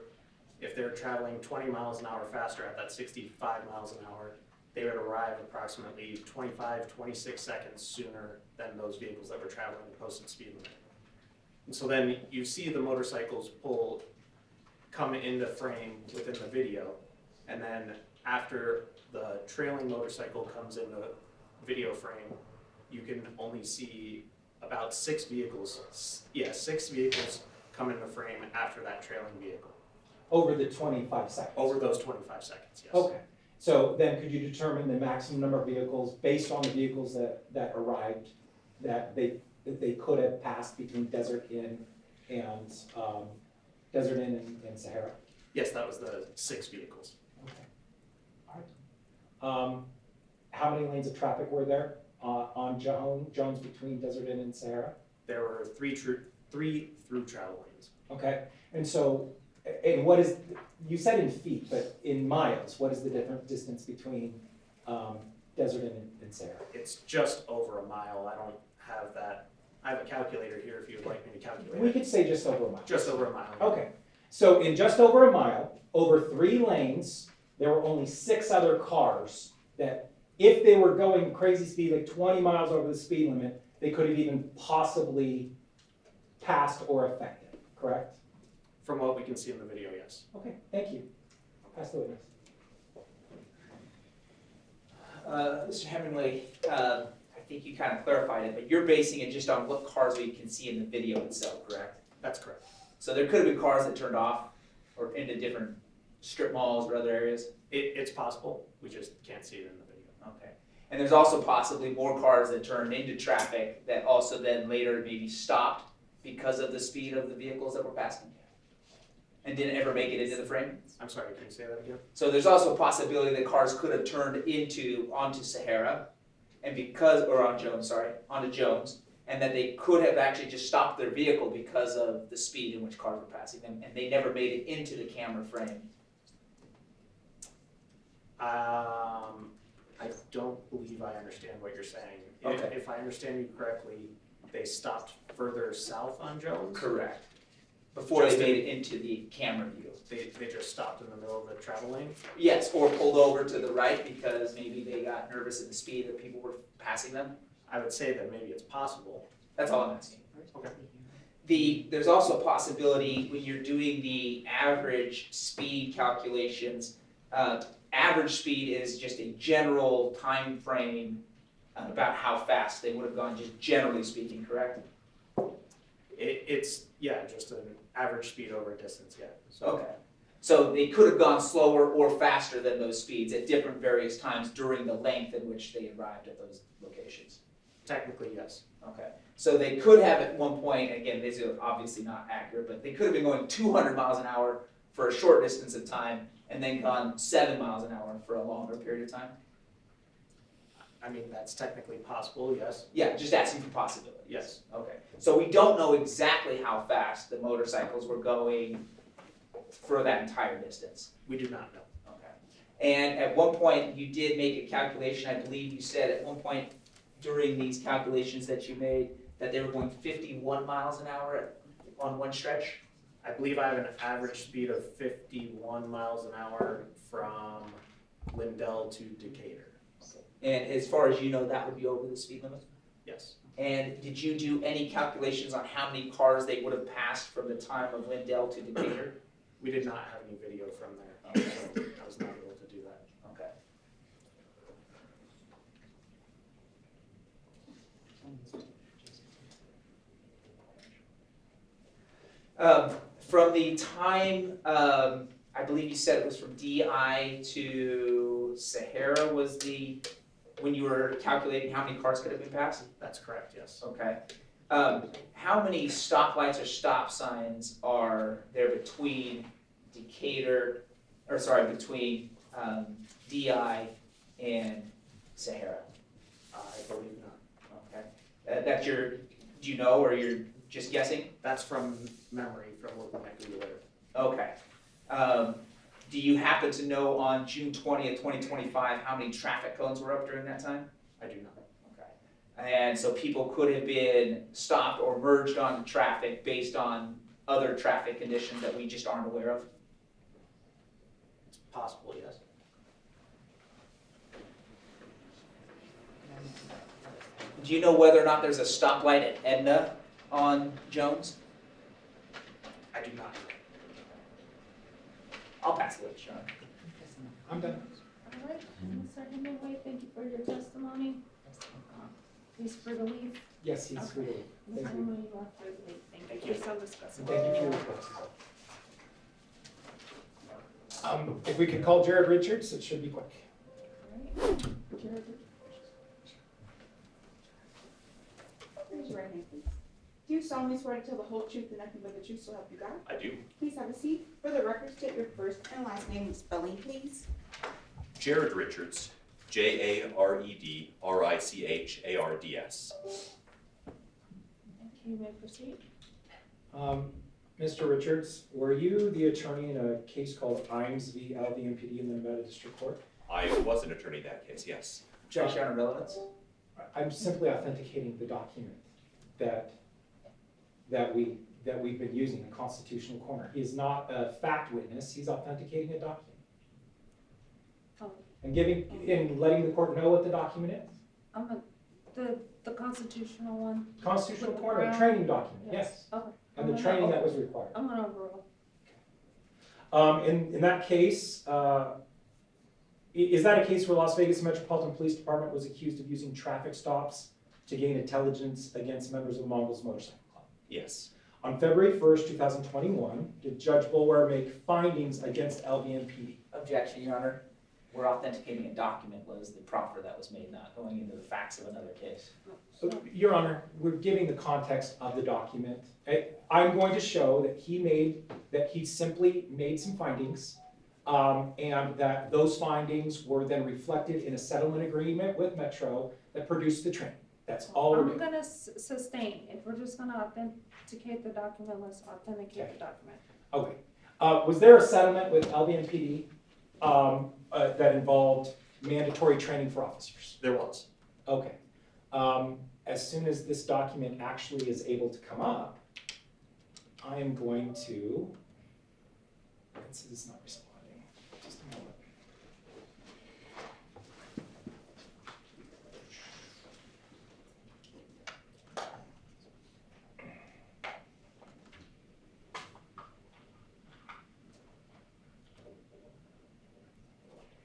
if they're traveling 20 miles an hour faster at that 65 miles an hour, they would arrive approximately 26 seconds sooner than those vehicles that were traveling the posted speed limit. And so then you see the motorcycles come into frame within the video, and then after the trailing motorcycle comes into video frame, you can only see about 6 vehicles. Yeah, 6 vehicles come into frame after that trailing vehicle. Over the 25 seconds? Over those 25 seconds, yes. Okay. So then could you determine the maximum number of vehicles based on the vehicles that arrived that they could have passed between Desert Inn and Sahara? Yes, that was the 6 vehicles. Okay. All right. How many lanes of traffic were there on Jones between Desert Inn and Sahara? There were 3 through travel lanes. Okay. And so, and what is, you said in feet, but in miles, what is the different distance between Desert Inn and Sahara? It's just over a mile. I don't have that. I have a calculator here if you would like me to calculate We it. could say just over a mile. Just over a mile. Okay. So in just over a mile, over 3 lanes, there were only 6 other cars that, if they were going crazy speed, like 20 miles over the speed limit, they could have even possibly passed or affected, correct? From what we can see in the video, yes. Okay, thank you. Pass the witness. Mr. Hemenway, I think you kind of clarified it, but you're basing it just on what cars we can see in the video itself, correct? That's correct. So there could have been cars that turned off or into different strip malls or other areas? It's possible. We just can't see it in the video. Okay. And there's also possibly more cars that turned into traffic that also then later maybe stopped because of the speed of the vehicles that were passing and didn't ever make it into the frame? I'm sorry, can you say that again? So there's also a possibility that cars could have turned onto Sahara and onto Jones, and that they could have actually just stopped their vehicle because of the speed in which cars were passing them, and they never made it into the camera frame. I don't believe I understand what you're saying. Okay. If I understand you correctly, they stopped further south on Jones? Correct. Before Just they made it into the camera view. They just stopped in the middle of the travel lane? Yes, or pulled over to the right because maybe they got nervous at the speed that people were passing them. I would say that maybe it's possible. That's all I'm asking. Okay. There's also a possibility when you're doing the average speed calculations, average speed is just a general time frame about how fast they would have gone, just generally speaking, correct? It's just an average speed over a distance, yeah. So Okay. So they could have gone slower or faster than those speeds at different various times during the length in which they arrived at those locations. technically, yes. Okay. So they could have at one point, again, these are obviously not accurate, but they could have been going 200 miles an hour for a short distance of time and then gone 7 miles an hour for a longer period of time. I mean, that's technically possible, yes. Yeah, just asking for possibility. Yes. Okay, so we don't know exactly how fast the motorcycles were going for that entire distance. We do not know. Okay. And at one point, you did make a calculation, I believe you said at one point during these calculations that you made, that they were going 51 miles an hour on one stretch? I believe I have an average speed of 51 miles an hour from Lindell to Decatur. And as far as you know, that would be over the speed limit? Yes. And did you do any calculations on how many cars they would have passed from the time of Lindell to Decatur? We did not have any video from there, so I was not able to do that. Okay. From the time, I believe you said it was from DI to Sahara was when you were calculating how many cars could have been passed? That's correct, yes. Okay. How many stoplights or stop signs are there between between DI and Sahara? I believe not. Okay. Do you know, or you're just guessing? That's from memory, from looking at Google Earth. Okay. Do you happen to know on June 20th, 2025, how many traffic cones were up during that time? I do not. Okay. And so people could have been stopped or merged onto traffic based on other traffic conditions that we just aren't aware of? It's possible, yes. Do you know whether or not there's a stoplight at Edna on Jones? I do not. I'll pass it to Sean. I'm done. All right, Mr. Hemenway, thank you for your testimony. He's free to leave. Yes, he's Okay. free to leave. Mr. Thank you. Hemenway, you are free to leave. Thank you. Please don't discuss it. And thank you for your reports. If we could call Jared Richards, it should be quick. All right. Jared. Raise your right hand, please. Do you solemnly swear to tell the whole truth and nothing but the truth, so help you God? I do. Please have a seat. For the record, state your first and last name and spelling, please. Jared Richards, JAREDRICHARDS. Okay, you may proceed. Mr. Richards, were you the attorney in a case called Imes v. LVMPD in the Nevada District Court? I was an attorney in that case, yes. Objection on relevance? I'm simply authenticating the document that we've been using in Constitutional Corner. He is not a fact witness, he's authenticating a document. Oh. And letting the court know what the document is. The constitutional one. Constitutional With the Corner, a brown? training document, yes. Okay. And the training that was required. I'm gonna overrule. In that case, is that a case where Las Vegas Metropolitan Police Department was accused of using traffic stops to gain intelligence against members of Mongols Motorcycle Club? Yes. On February 1st, 2021, did Judge Bulwer make findings against LVMPD? Objection, Your Honor. We're authenticating a document was the proffer that was made, not going into the facts of another case. Your Honor, we're giving the context of the document. I'm going to show that he simply made some findings, and that those findings were then reflected in a settlement agreement with Metro that produced the training. That's all we're I'm doing. gonna sustain. If we're just gonna authenticate the document, let's authenticate the document. Okay. Was there a settlement with LVMPD that involved mandatory training for officers? There was. Okay. As soon as this document actually is able to come up, I am going to, this is not responding, just a moment.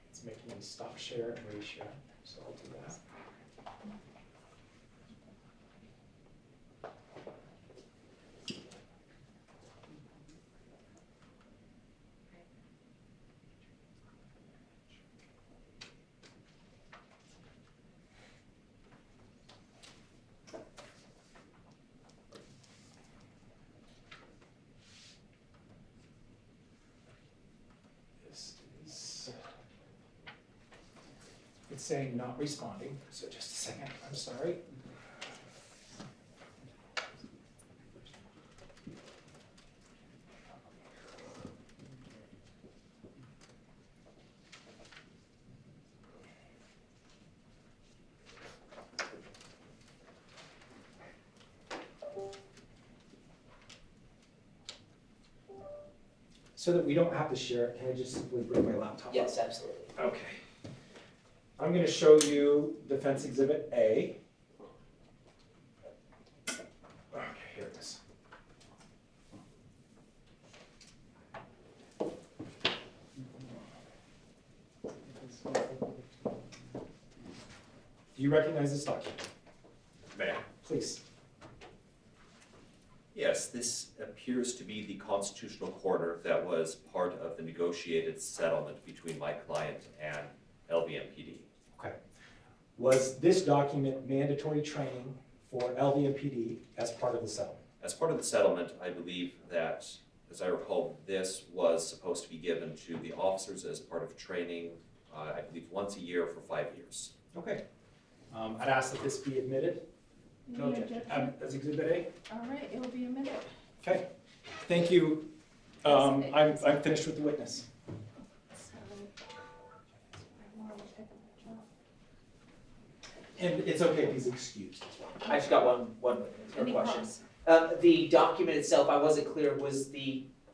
It's making me stop share and reshare, so I'll do that. saying not responding, so just a second, I'm sorry. So that we don't have to share it, can I just simply bring my laptop up? Yes, absolutely. Okay. I'm gonna show you Defense Exhibit A. Okay, here it is. Do you recognize this document? May I? Please. Yes, this appears to be the constitutional corner that was part of the negotiated settlement between my client and LVMPD. Okay. Was this document mandatory training for LVMPD as part of the settlement? As part of the settlement, I believe that, as I recall, this was supposed to be given to the officers as part of training, I believe once a year for 5 years. Okay. I'd ask that this be admitted No Any objection. as Exhibit A. All right, it'll be a minute. Okay. Thank you. I'm finished with the witness. So, I want to pick up the job. And it's okay if he's excused. I just got one Any question. pause? The document itself, I wasn't clear, was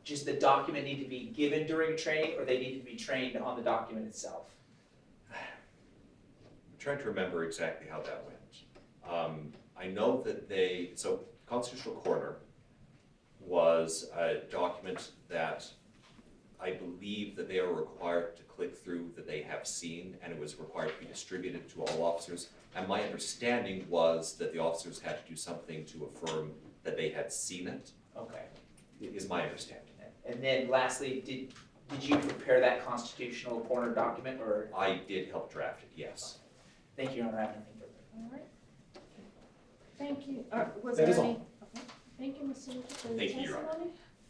just the document need to be given during training, or they need to be trained on the document itself? I'm trying to remember exactly how that went. I know that so Constitutional Corner was a document that I believe that they are required to click through that they have seen, and it was required to be distributed to all officers. And my understanding was that the officers had to do something to affirm that they had seen it, Okay. is my understanding. And then lastly, did you prepare that constitutional corner document, or? I did help draft it, yes. Thank you, Your Honor, I have nothing further. All right. Thank you. Was That there is all. any? Okay. Thank you, Mr. Richard, for your Thank you, Your Honor.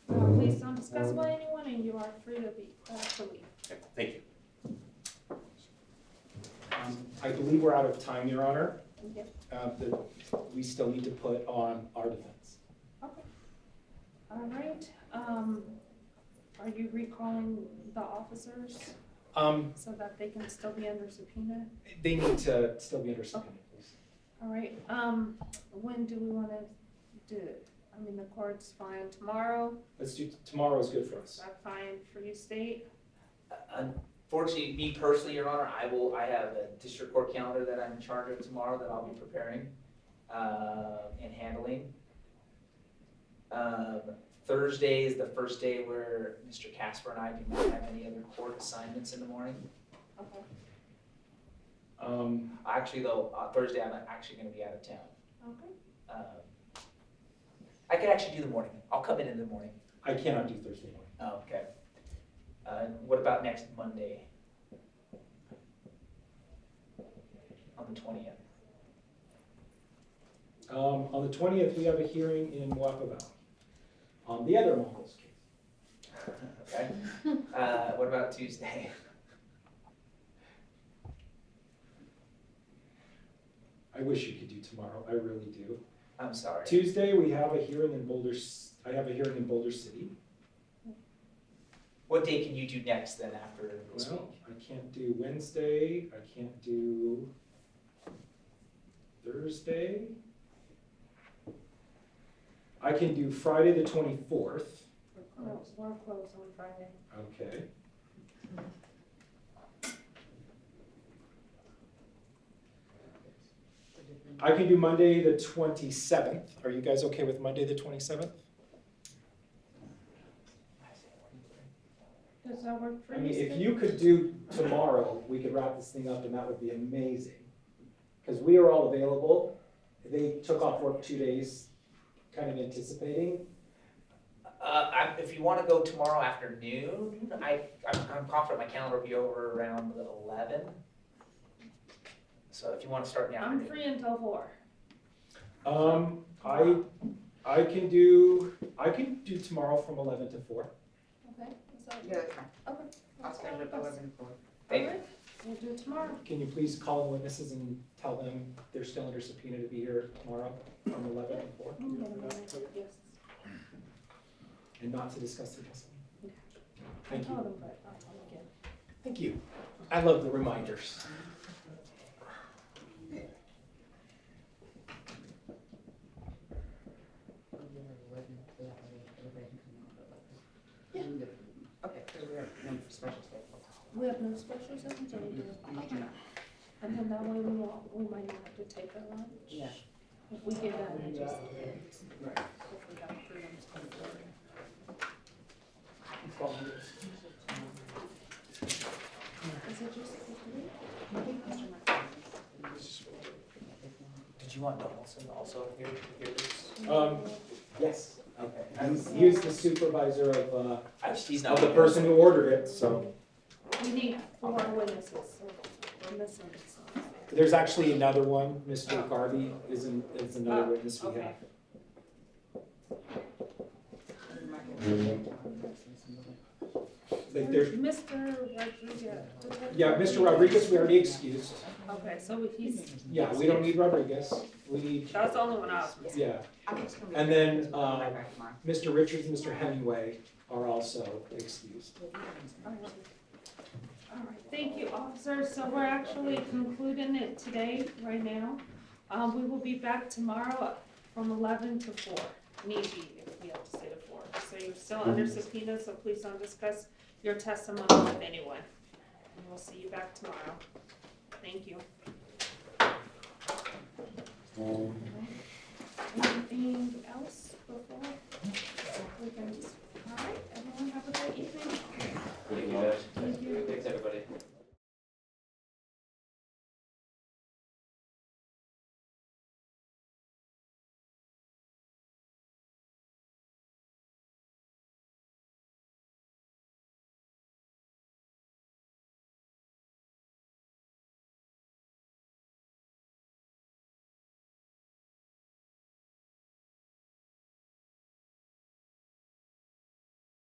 testimony. Please don't discuss about anyone, and you are free to leave. Okay, thank you. I believe we're out of time, Your Honor. Okay. That we still need to put on our defense. Okay. All right. Are you recalling the officers so that they can still be under subpoena? They need to still be under subpoena, please. All right. When do we want to do it? I mean, the court's fine tomorrow. Let's do, tomorrow is good for Is us. that fine for you, state? Unfortunately, me personally, Your Honor, I have a district court calendar that I'm in charge of tomorrow that I'll be preparing and handling. Thursday is the first day where Mr. Casper and I do not have any other court assignments in the morning. Okay. Actually, though, Thursday I'm actually gonna be out of town. Okay. I could actually do the morning. I'll come in the morning. I cannot do Thursday morning. Oh, okay. What about next Monday? On the 20th? On the 20th, we have a hearing in Wappa Valley on the other Mongols case. Okay. What about Tuesday? I wish you could do tomorrow, I really do. I'm sorry. Tuesday, we have a hearing in I have a hearing in Boulder City. What day can you do next then after this week? Well, I can't do Wednesday, I can't do Thursday. I can do Friday the 24th. We're closed on Friday. Okay. I can do Monday the 27th. Are you guys okay with Monday the 27th? Does that work for I you? mean, if Steve? you could do tomorrow, we could wrap this thing up and that would be amazing. Because we are all available. They took off work 2 days, kind of anticipating. If you want to go tomorrow afternoon, I'm confident my calendar will be over around 11. So if you want to start in the I'm afternoon. free until 4. I can do tomorrow from 11 to 4. Okay? Is that Yeah, that's fine. okay? I'll schedule it 11 to 4. Thank you. Alright, we'll do it tomorrow. Can you please call the witnesses and tell them they're still under subpoena to be here tomorrow from 11 to 4? Yes. And not to discuss their testimony? I Thank told you. them, but I'll tell them again. Thank you. I love the reminders. Okay, so we have no special statement. We have no special sessions, or we do? And then that way we might not have to take a lunch. Yeah. If we get that, I just. Right. If we have freedom to come forward. Is it just the three? Did you want Donaldson also here to hear this? Yes. Okay. He is the supervisor He's of not. the person who ordered it, so. We need 4 witnesses, so we're missing some. There's actually another one, Mr. Garvey is another witness we okay. have. Like there's, Mr. Rodriguez. yeah, Mr. Rodriguez, we already excused. Okay, so he's, Yeah, we don't need Rodriguez, we need, that's the only one I was missing. yeah. I'm just gonna be And then, right back tomorrow. Mr. Richards, and Mr. Hemenway are also excused. All right, thank you, officers. So we're actually concluding it today, right now. We will be back tomorrow from 11 to 4, need be if we have to stay to 4. So you're still under subpoena, so please don't discuss your testimony with anyone. And we'll see you back tomorrow. Thank you. Anything else before?